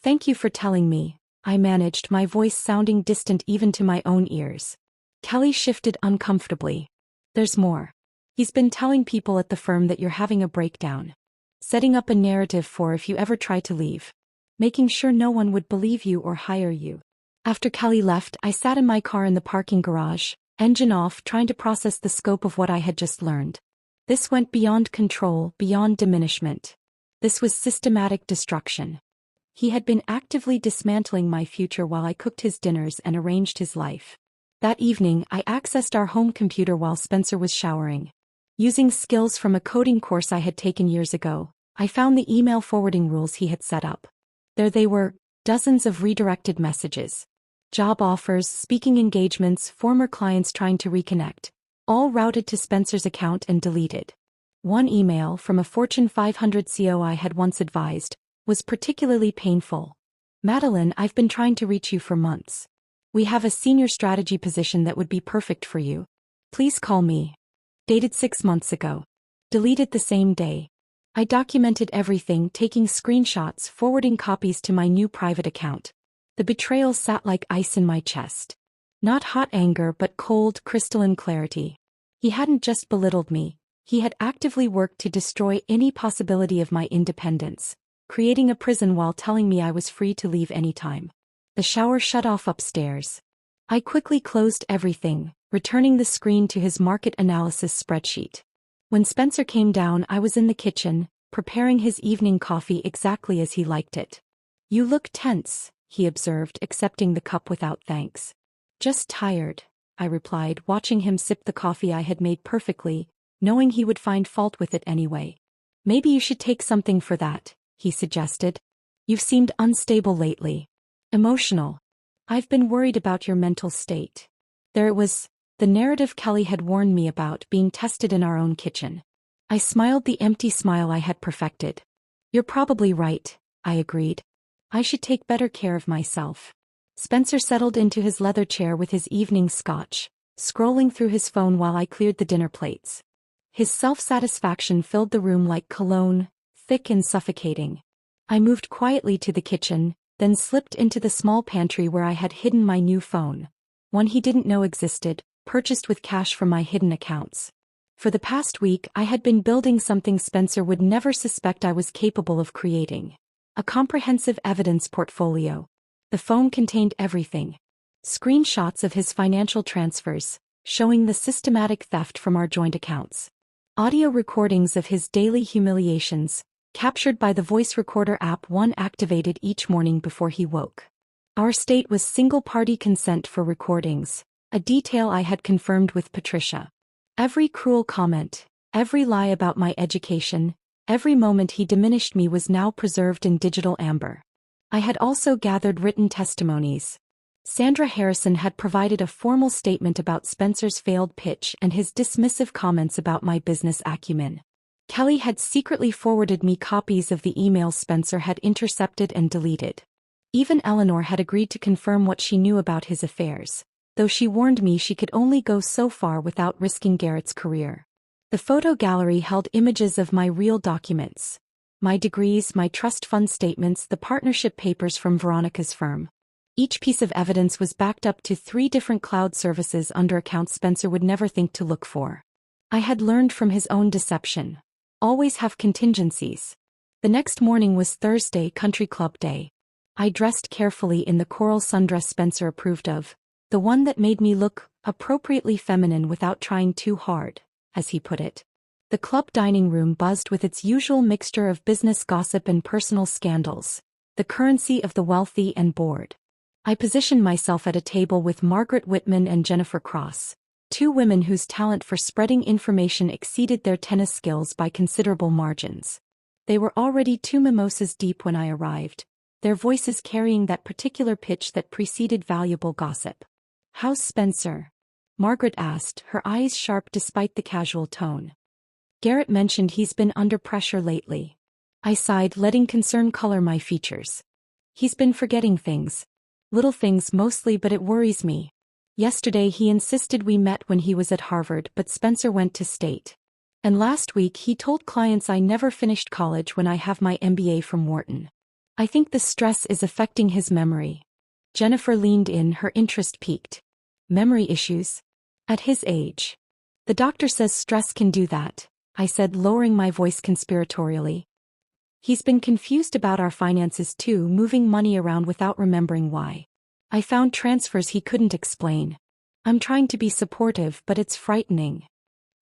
"Thank you for telling me," I managed, my voice sounding distant even to my own ears. Kelly shifted uncomfortably. "There's more. He's been telling people at the firm that you're having a breakdown. Setting up a narrative for if you ever try to leave. Making sure no one would believe you or hire you." After Kelly left, I sat in my car in the parking garage, engine off, trying to process the scope of what I had just learned. This went beyond control, beyond diminishment. This was systematic destruction. He had been actively dismantling my future while I cooked his dinners and arranged his life. That evening, I accessed our home computer while Spencer was showering. Using skills from a coding course I had taken years ago, I found the email forwarding rules he had set up. There they were, dozens of redirected messages. Job offers, speaking engagements, former clients trying to reconnect, all routed to Spencer's account and deleted. One email, from a Fortune 500 CEO I had once advised, was particularly painful. "Madeline, I've been trying to reach you for months. We have a senior strategy position that would be perfect for you. Please call me." Dated 6 months ago. Deleted the same day. I documented everything, taking screenshots, forwarding copies to my new private account. The betrayal sat like ice in my chest. Not hot anger, but cold, crystalline clarity. He hadn't just belittled me, he had actively worked to destroy any possibility of my independence, creating a prison while telling me I was free to leave anytime. The shower shut off upstairs. I quickly closed everything, returning the screen to his market analysis spreadsheet. When Spencer came down, I was in the kitchen, preparing his evening coffee exactly as he liked it. "You look tense," he observed, accepting the cup without thanks. "Just tired," I replied, watching him sip the coffee I had made perfectly, knowing he would find fault with it anyway. "Maybe you should take something for that," he suggested. "You've seemed unstable lately. Emotional. I've been worried about your mental state." There it was, the narrative Kelly had warned me about, being tested in our own kitchen. I smiled the empty smile I had perfected. "You're probably right," I agreed. "I should take better care of myself." Spencer settled into his leather chair with his evening scotch, scrolling through his phone while I cleared the dinner plates. His self-satisfaction filled the room like cologne, thick and suffocating. I moved quietly to the kitchen, then slipped into the small pantry where I had hidden my new phone. One he didn't know existed, purchased with cash from my hidden accounts. For the past week, I had been building something Spencer would never suspect I was capable of creating. A comprehensive evidence portfolio. The phone contained everything. Screenshots of his financial transfers, showing the systematic theft from our joint accounts. Audio recordings of his daily humiliations, captured by the voice recorder app one activated each morning before he woke. Our state was single-party consent for recordings, a detail I had confirmed with Patricia. Every cruel comment, every lie about my education, every moment he diminished me was now preserved in digital amber. I had also gathered written testimonies. Sandra Harrison had provided a formal statement about Spencer's failed pitch and his dismissive comments about my business acumen. Kelly had secretly forwarded me copies of the emails Spencer had intercepted and deleted. Even Eleanor had agreed to confirm what she knew about his affairs, though she warned me she could only go so far without risking Garrett's career. The photo gallery held images of my real documents. My degrees, my trust fund statements, the partnership papers from Veronica's firm. Each piece of evidence was backed up to 3 different cloud services under accounts Spencer would never think to look for. I had learned from his own deception. Always have contingencies. The next morning was Thursday, country club day. I dressed carefully in the coral sundress Spencer approved of, the one that made me look appropriately feminine without trying too hard, as he put it. The club dining room buzzed with its usual mixture of business gossip and personal scandals, the currency of the wealthy and bored. I positioned myself at a table with Margaret Whitman and Jennifer Cross, 2 women whose talent for spreading information exceeded their tennis skills by considerable margins. They were already 2 mimosas deep when I arrived, their voices carrying that particular pitch that preceded valuable gossip. "How's Spencer?" Margaret asked, her eyes sharp despite the casual tone. "Garrett mentioned he's been under pressure lately." I sighed, letting concern color my features. "He's been forgetting things. Little things mostly, but it worries me. Yesterday he insisted we met when he was at Harvard, but Spencer went to State. And last week he told clients I never finished college when I have my MBA from Wharton. I think the stress is affecting his memory." Jennifer leaned in, her interest piqued. "Memory issues? At his age? The doctor says stress can do that," I said, lowering my voice conspiratorially. "He's been confused about our finances too, moving money around without remembering why. I found transfers he couldn't explain. I'm trying to be supportive, but it's frightening."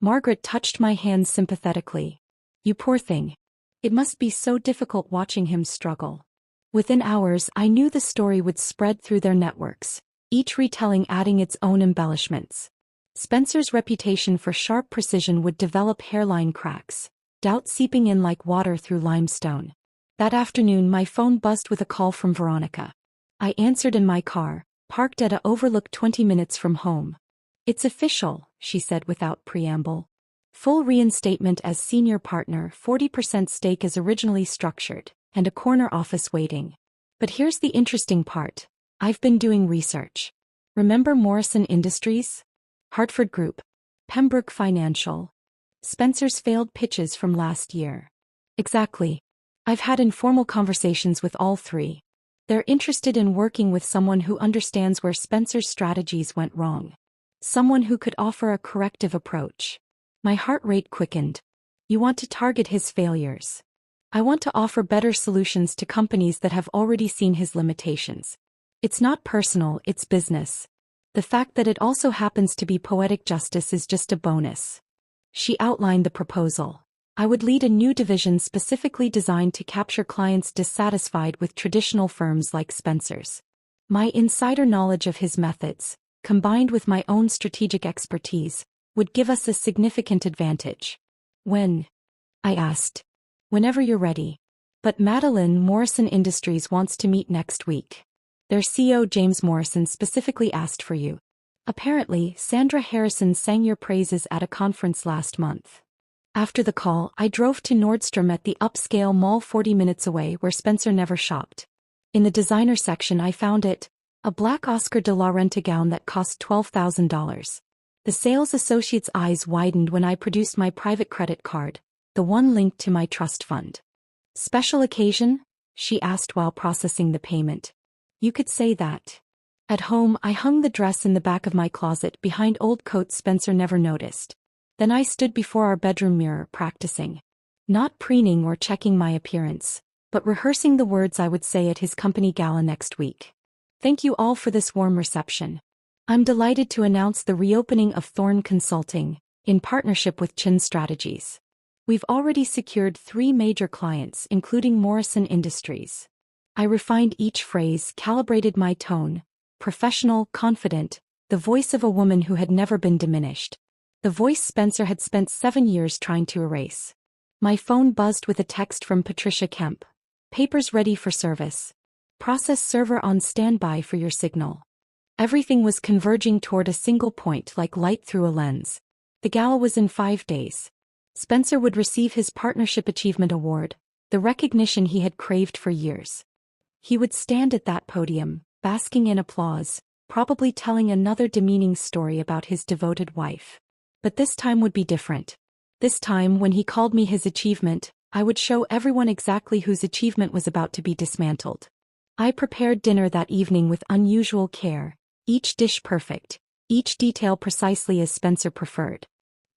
Margaret touched my hand sympathetically. "You poor thing. It must be so difficult watching him struggle." Within hours, I knew the story would spread through their networks, each retelling adding its own embellishments. Spencer's reputation for sharp precision would develop hairline cracks, doubt seeping in like water through limestone. That afternoon my phone buzzed with a call from Veronica. I answered in my car, parked at a overlook 20 minutes from home. "It's official," she said without preamble. "Full reinstatement as senior partner, 40% stake as originally structured, and a corner office waiting. But here's the interesting part. I've been doing research. Remember Morrison Industries? Hartford Group? Pembroke Financial? Spencer's failed pitches from last year." "Exactly. I've had informal conversations with all 3. They're interested in working with someone who understands where Spencer's strategies went wrong. Someone who could offer a corrective approach." My heart rate quickened. "You want to target his failures." "I want to offer better solutions to companies that have already seen his limitations. It's not personal, it's business. The fact that it also happens to be poetic justice is just a bonus." She outlined the proposal. I would lead a new division specifically designed to capture clients dissatisfied with traditional firms like Spencer's. My insider knowledge of his methods, combined with my own strategic expertise, would give us a significant advantage. "When?" I asked. "Whenever you're ready. But Madeline, Morrison Industries wants to meet next week. Their CEO James Morrison specifically asked for you. Apparently, Sandra Harrison sang your praises at a conference last month." After the call, I drove to Nordstrom at the upscale mall 40 minutes away where Spencer never shopped. In the designer section I found it, a black Oscar de la Renta gown that cost $12,000. The sales associate's eyes widened when I produced my private credit card, the one linked to my trust fund. "Special occasion?" she asked while processing the payment. "You could say that." At home, I hung the dress in the back of my closet behind old coats Spencer never noticed. Then I stood before our bedroom mirror practicing. Not preening or checking my appearance, but rehearsing the words I would say at his company gala next week. Thank you all for this warm reception. I'm delighted to announce the reopening of Thorn Consulting, in partnership with Chin Strategies. We've already secured 3 major clients, including Morrison Industries. I refined each phrase, calibrated my tone, professional, confident, the voice of a woman who had never been diminished. The voice Spencer had spent 7 years trying to erase. My phone buzzed with a text from Patricia Kemp. Papers ready for service. Process server on standby for your signal. Everything was converging toward a single point like light through a lens. The gala was in 5 days. Spencer would receive his Partnership Achievement Award, the recognition he had craved for years. He would stand at that podium, basking in applause, probably telling another demeaning story about his devoted wife. But this time would be different. This time, when he called me his achievement, I would show everyone exactly whose achievement was about to be dismantled. I prepared dinner that evening with unusual care, each dish perfect, each detail precisely as Spencer preferred.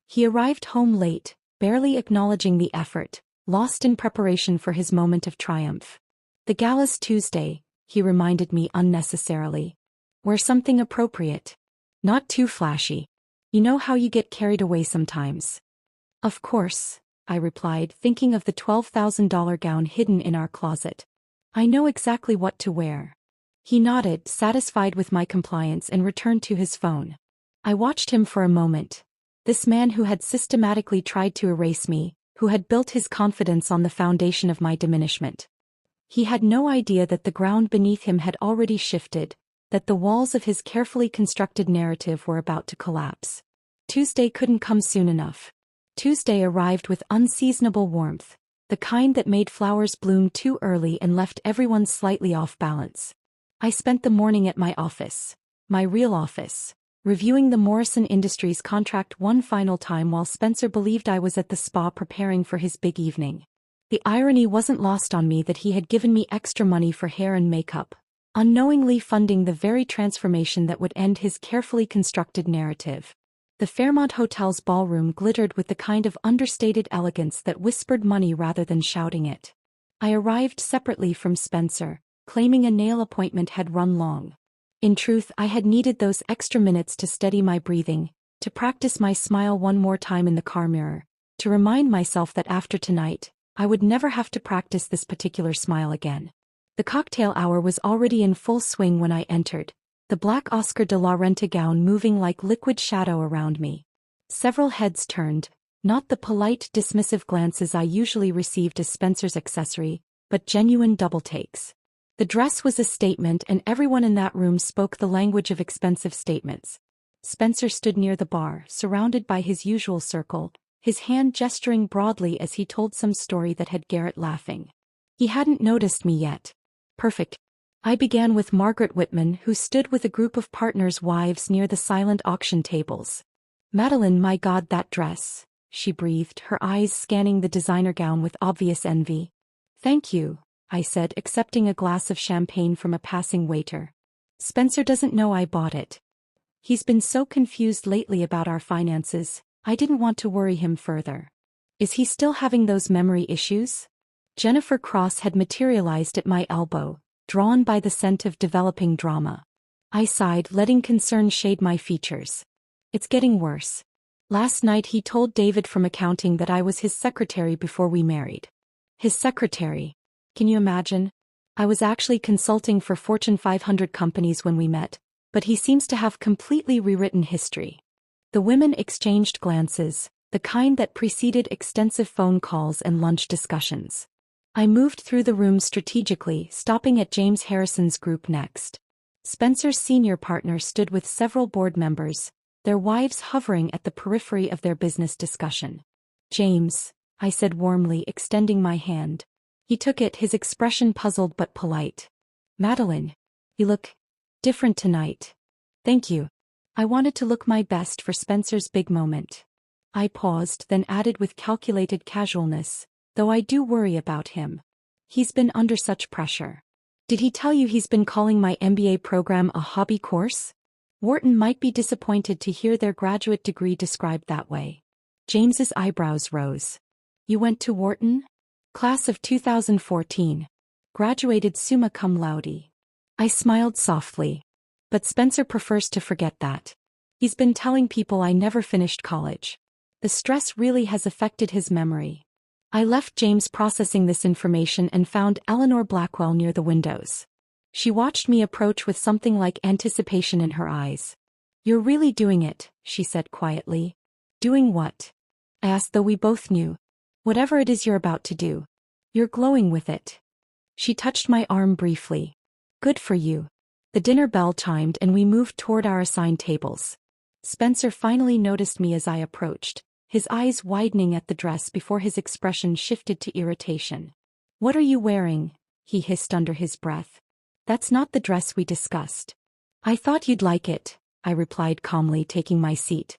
He arrived home late, barely acknowledging the effort, lost in preparation for his moment of triumph. The gala's Tuesday, he reminded me unnecessarily. Wear something appropriate. Not too flashy. You know how you get carried away sometimes. Of course, I replied, thinking of the $12,000 gown hidden in our closet. I know exactly what to wear. He nodded, satisfied with my compliance, and returned to his phone. I watched him for a moment. This man who had systematically tried to erase me, who had built his confidence on the foundation of my diminishment. He had no idea that the ground beneath him had already shifted, that the walls of his carefully constructed narrative were about to collapse. Tuesday couldn't come soon enough. Tuesday arrived with unseasonable warmth, the kind that made flowers bloom too early and left everyone slightly off balance. I spent the morning at my office, my real office, reviewing the Morrison Industries contract one final time while Spencer believed I was at the spa preparing for his big evening. The irony wasn't lost on me that he had given me extra money for hair and makeup, unknowingly funding the very transformation that would end his carefully constructed narrative. The Fairmont Hotel's ballroom glittered with the kind of understated elegance that whispered money rather than shouting it. I arrived separately from Spencer, claiming a nail appointment had run long. In truth, I had needed those extra minutes to steady my breathing, to practice my smile one more time in the car mirror, to remind myself that after tonight, I would never have to practice this particular smile again. The cocktail hour was already in full swing when I entered, the black Oscar de la Renta gown moving like liquid shadow around me. Several heads turned, not the polite, dismissive glances I usually received as Spencer's accessory, but genuine double takes. The dress was a statement, and everyone in that room spoke the language of expensive statements. Spencer stood near the bar, surrounded by his usual circle, his hand gesturing broadly as he told some story that had Garrett laughing. He hadn't noticed me yet. Perfect. I began with Margaret Whitman, who stood with a group of partners' wives near the silent auction tables. "Madeline, my God, that dress," she breathed, her eyes scanning the designer gown with obvious envy. "Thank you," I said, accepting a glass of champagne from a passing waiter. "Spencer doesn't know I bought it. He's been so confused lately about our finances, I didn't want to worry him further." "Is he still having those memory issues?" Jennifer Cross had materialized at my elbow, drawn by the scent of developing drama. I sighed, letting concern shade my features. "It's getting worse. Last night he told David from accounting that I was his secretary before we married." His secretary. Can you imagine? I was actually consulting for Fortune 500 companies when we met, but he seems to have completely rewritten history. The women exchanged glances, the kind that preceded extensive phone calls and lunch discussions. I moved through the room strategically, stopping at James Harrison's group next. Spencer's senior partner stood with several board members, their wives hovering at the periphery of their business discussion. "James," I said warmly, extending my hand. He took it, his expression puzzled but polite. "Madeline, you look different tonight." "Thank you. I wanted to look my best for Spencer's big moment." I paused, then added with calculated casualness, "Though I do worry about him. He's been under such pressure." "Did he tell you he's been calling my MBA program a hobby course?" Wharton might be disappointed to hear their graduate degree described that way. James's eyebrows rose. You went to Wharton? Class of 2014. Graduated summa cum laude. I smiled softly. But Spencer prefers to forget that. He's been telling people I never finished college. The stress really has affected his memory. I left James processing this information and found Eleanor Blackwell near the windows. She watched me approach with something like anticipation in her eyes. You're really doing it, she said quietly. Doing what? I asked, though we both knew. Whatever it is you're about to do. You're glowing with it. She touched my arm briefly. Good for you. The dinner bell chimed and we moved toward our assigned tables. Spencer finally noticed me as I approached, his eyes widening at the dress before his expression shifted to irritation. What are you wearing? He hissed under his breath. That's not the dress we discussed. I thought you'd like it, I replied calmly, taking my seat.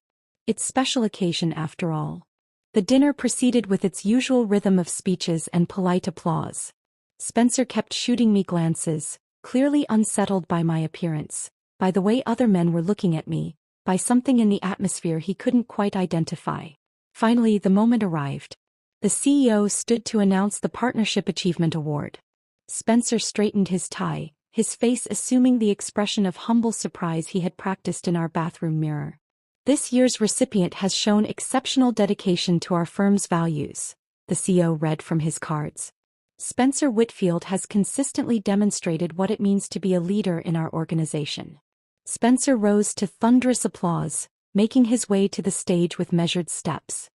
It's special occasion after all. The dinner proceeded with its usual rhythm of speeches and polite applause. Spencer kept shooting me glances, clearly unsettled by my appearance, by the way other men were looking at me, by something in the atmosphere he couldn't quite identify. Finally, the moment arrived. The CEO stood to announce the Partnership Achievement Award. Spencer straightened his tie, his face assuming the expression of humble surprise he had practiced in our bathroom mirror. This year's recipient has shown exceptional dedication to our firm's values, the CEO read from his cards. Spencer Whitfield has consistently demonstrated what it means to be a leader in our organization. Spencer rose to thunderous applause, making his way to the stage with measured steps.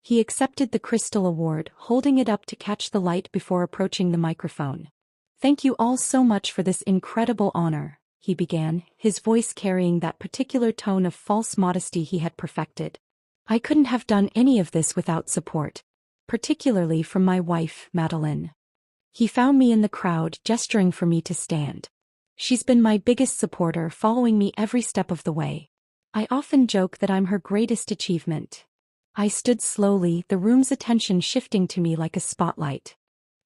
He accepted the Crystal Award, holding it up to catch the light before approaching the microphone. Thank you all so much for this incredible honor, he began, his voice carrying that particular tone of false modesty he had perfected. I couldn't have done any of this without support, particularly from my wife, Madeline. He found me in the crowd, gesturing for me to stand. She's been my biggest supporter, following me every step of the way. I often joke that I'm her greatest achievement. I stood slowly, the room's attention shifting to me like a spotlight.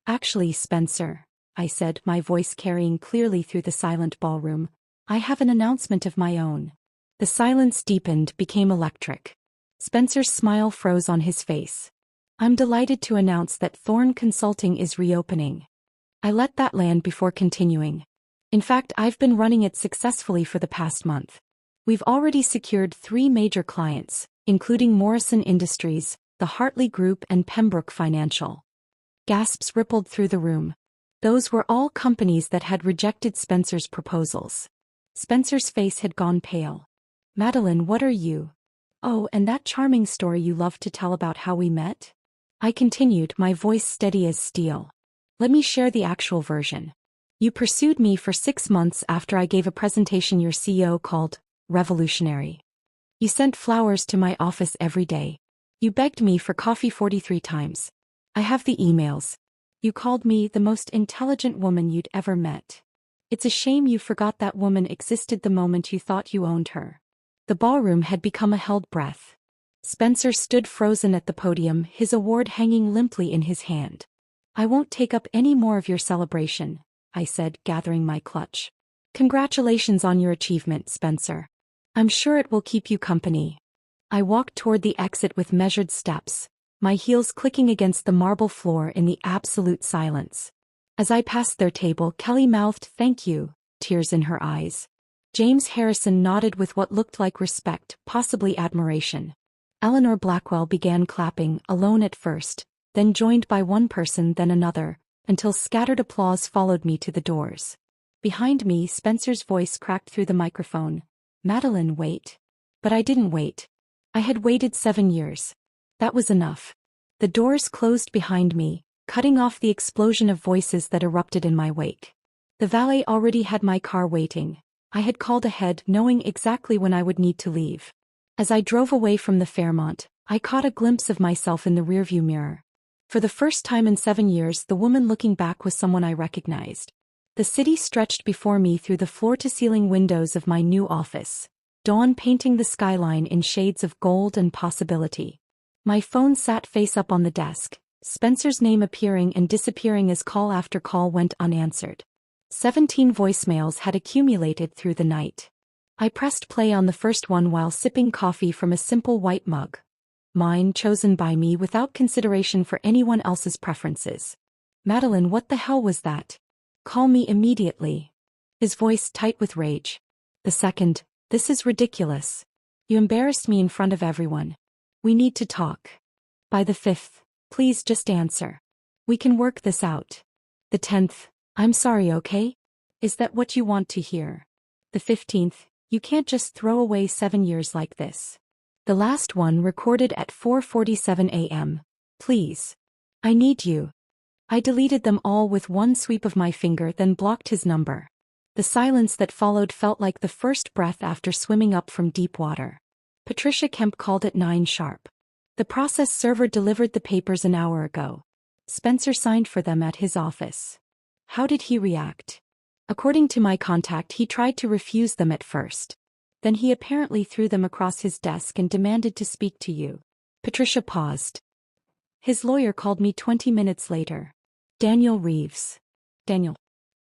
Actually, Spencer, I said, my voice carrying clearly through the silent ballroom, I have an announcement of my own. The silence deepened, became electric. Spencer's smile froze on his face. I'm delighted to announce that Thorne Consulting is reopening. I let that land before continuing. In fact, I've been running it successfully for the past month. We've already secured 3 major clients, including Morrison Industries, the Hartley Group and Pembroke Financial. Gasps rippled through the room. Those were all companies that had rejected Spencer's proposals. Spencer's face had gone pale. Madeline, what are you? Oh, and that charming story you love to tell about how we met? I continued, my voice steady as steel. Let me share the actual version. You pursued me for 6 months after I gave a presentation your CEO called revolutionary. You sent flowers to my office every day. You begged me for coffee 43 times. I have the emails. You called me the most intelligent woman you'd ever met. It's a shame you forgot that woman existed the moment you thought you owned her. The ballroom had become a held breath. Spencer stood frozen at the podium, his award hanging limply in his hand. I won't take up any more of your celebration, I said, gathering my clutch. Congratulations on your achievement, Spencer. I'm sure it will keep you company. I walked toward the exit with measured steps, my heels clicking against the marble floor in the absolute silence. As I passed their table, Kelly mouthed thank you, tears in her eyes. James Harrison nodded with what looked like respect, possibly admiration. Eleanor Blackwell began clapping, alone at first, then joined by one person, then another, until scattered applause followed me to the doors. Behind me, Spencer's voice cracked through the microphone. Madeline, wait. But I didn't wait. I had waited 7 years. That was enough. The doors closed behind me, cutting off the explosion of voices that erupted in my wake. The valet already had my car waiting. I had called ahead, knowing exactly when I would need to leave. As I drove away from the Fairmont, I caught a glimpse of myself in the rearview mirror. For the first time in 7 years, the woman looking back was someone I recognized. The city stretched before me through the floor-to-ceiling windows of my new office, dawn painting the skyline in shades of gold and possibility. My phone sat face up on the desk, Spencer's name appearing and disappearing as call after call went unanswered. 17 voicemails had accumulated through the night. I pressed play on the first one while sipping coffee from a simple white mug. Mine, chosen by me without consideration for anyone else's preferences. Madeline, what the hell was that? Call me immediately. His voice tight with rage. The second, this is ridiculous. You embarrassed me in front of everyone. We need to talk. By the 5th, please just answer. We can work this out. The 10th, I'm sorry, okay? Is that what you want to hear? The 15th, you can't just throw away 7 years like this. The last one recorded at 4:47 a.m. Please. I need you. I deleted them all with one sweep of my finger, then blocked his number. The silence that followed felt like the first breath after swimming up from deep water. Patricia Kemp called at 9 sharp. The process server delivered the papers an hour ago. Spencer signed for them at his office. How did he react? According to my contact, he tried to refuse them at first. Then he apparently threw them across his desk and demanded to speak to you. Patricia paused. His lawyer called me 20 minutes later. Daniel Reeves. Daniel.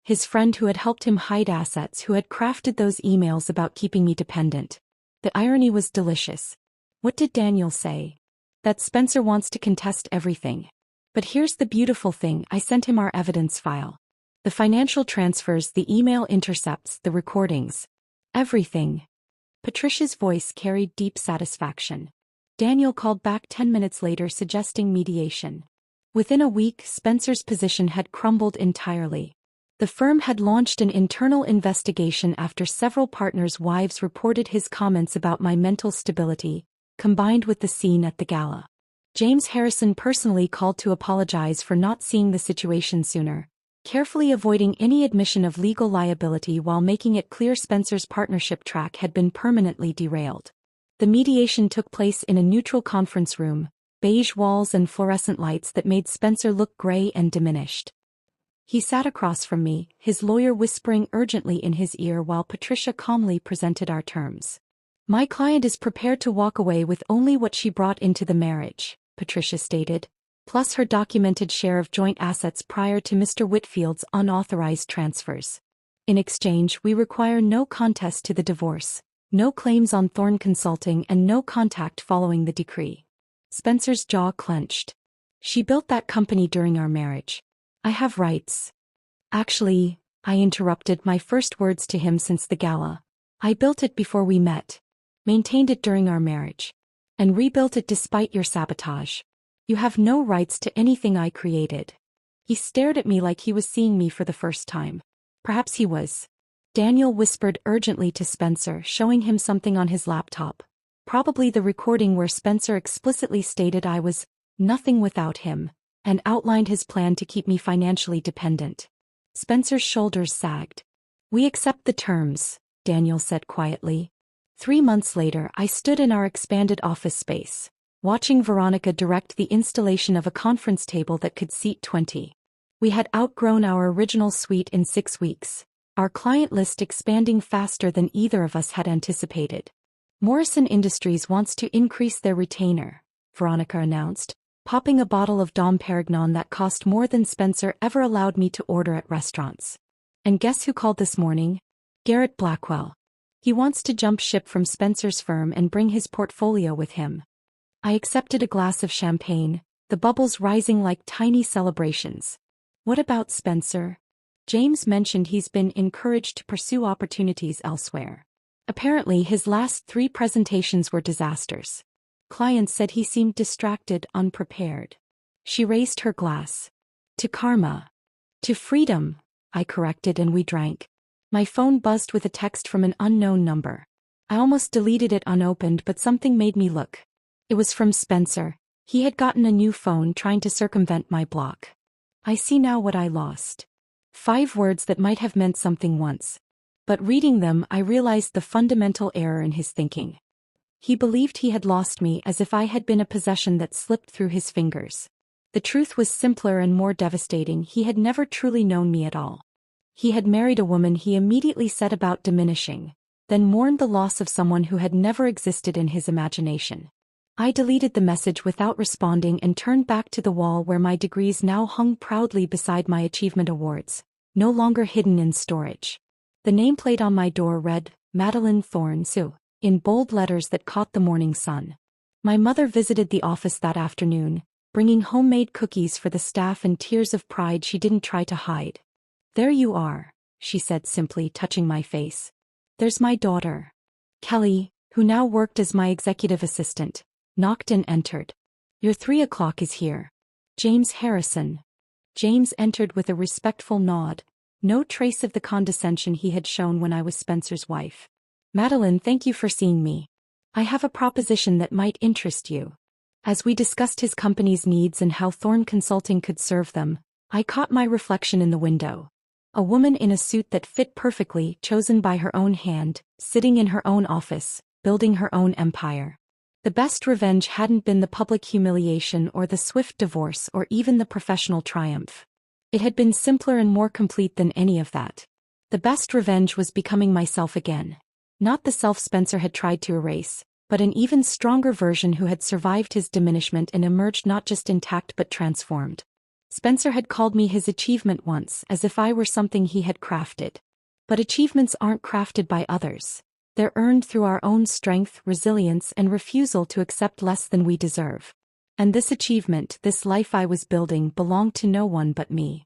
His friend who had helped him hide assets, who had crafted those emails about keeping me dependent. The irony was delicious. What did Daniel say? That Spencer wants to contest everything. But here's the beautiful thing, I sent him our evidence file. The financial transfers, the email intercepts, the recordings. Everything. Patricia's voice carried deep satisfaction. Daniel called back 10 minutes later suggesting mediation. Within a week, Spencer's position had crumbled entirely. The firm had launched an internal investigation after several partners' wives reported his comments about my mental stability, combined with the scene at the gala. James Harrison personally called to apologize for not seeing the situation sooner, carefully avoiding any admission of legal liability while making it clear Spencer's partnership track had been permanently derailed. The mediation took place in a neutral conference room, beige walls and fluorescent lights that made Spencer look gray and diminished. He sat across from me, his lawyer whispering urgently in his ear while Patricia calmly presented our terms. My client is prepared to walk away with only what she brought into the marriage, Patricia stated, plus her documented share of joint assets prior to Mr. Whitfield's unauthorized transfers. In exchange, we require no contest to the divorce, no claims on Thorne Consulting, and no contact following the decree. Spencer's jaw clenched. She built that company during our marriage. I have rights. Actually, I interrupted, my first words to him since the gala. I built it before we met, maintained it during our marriage, and rebuilt it despite your sabotage. You have no rights to anything I created. He stared at me like he was seeing me for the first time. Perhaps he was. Daniel whispered urgently to Spencer, showing him something on his laptop. Probably the recording where Spencer explicitly stated I was nothing without him, and outlined his plan to keep me financially dependent. Spencer's shoulders sagged. We accept the terms, Daniel said quietly. 3 months later, I stood in our expanded office space, watching Veronica direct the installation of a conference table that could seat 20. We had outgrown our original suite in 6 weeks, our client list expanding faster than either of us had anticipated. Morrison Industries wants to increase their retainer, Veronica announced, popping a bottle of Dom Perignon that cost more than Spencer ever allowed me to order at restaurants. And guess who called this morning? Garrett Blackwell. He wants to jump ship from Spencer's firm and bring his portfolio with him. I accepted a glass of champagne, the bubbles rising like tiny celebrations. What about Spencer? James mentioned he's been encouraged to pursue opportunities elsewhere. Apparently his last 3 presentations were disasters. Clients said he seemed distracted, unprepared. She raised her glass. To karma. To freedom, I corrected, and we drank. My phone buzzed with a text from an unknown number. I almost deleted it unopened, but something made me look. It was from Spencer. He had gotten a new phone trying to circumvent my block. I see now what I lost. 5 words that might have meant something once. But reading them, I realized the fundamental error in his thinking. He believed he had lost me as if I had been a possession that slipped through his fingers. The truth was simpler and more devastating. He had never truly known me at all. He had married a woman he immediately set about diminishing, then mourned the loss of someone who had never existed in his imagination. I deleted the message without responding and turned back to the wall where my degrees now hung proudly beside my achievement awards, no longer hidden in storage. The nameplate on my door read, Madeline Thorne Sue, in bold letters that caught the morning sun. My mother visited the office that afternoon, bringing homemade cookies for the staff and tears of pride she didn't try to hide. "There you are," she said simply, touching my face. "There's my daughter." Kelly, who now worked as my executive assistant, knocked and entered. "Your 3 o'clock is here. James Harrison." James entered with a respectful nod, no trace of the condescension he had shown when I was Spencer's wife. "Madeline, thank you for seeing me. I have a proposition that might interest you." As we discussed his company's needs and how Thorne Consulting could serve them, I caught my reflection in the window. A woman in a suit that fit perfectly, chosen by her own hand, sitting in her own office, building her own empire. The best revenge hadn't been the public humiliation or the swift divorce or even the professional triumph. It had been simpler and more complete than any of that. The best revenge was becoming myself again. Not the self Spencer had tried to erase, but an even stronger version who had survived his diminishment and emerged not just intact but transformed. Spencer had called me his achievement once, as if I were something he had crafted. But achievements aren't crafted by others. They're earned through our own strength, resilience, and refusal to accept less than we deserve. And this achievement, this life I was building, belonged to no one but me.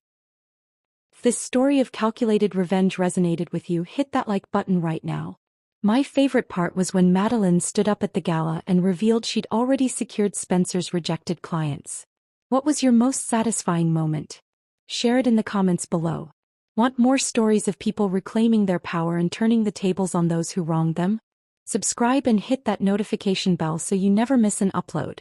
If this story of calculated revenge resonated with you, hit that like button right now. My favorite part was when Madeline stood up at the gala and revealed she'd already secured Spencer's rejected clients. What was your most satisfying moment? Share it in the comments below. Want more stories of people reclaiming their power and turning the tables on those who wronged them? Subscribe and hit that notification bell so you never miss an upload.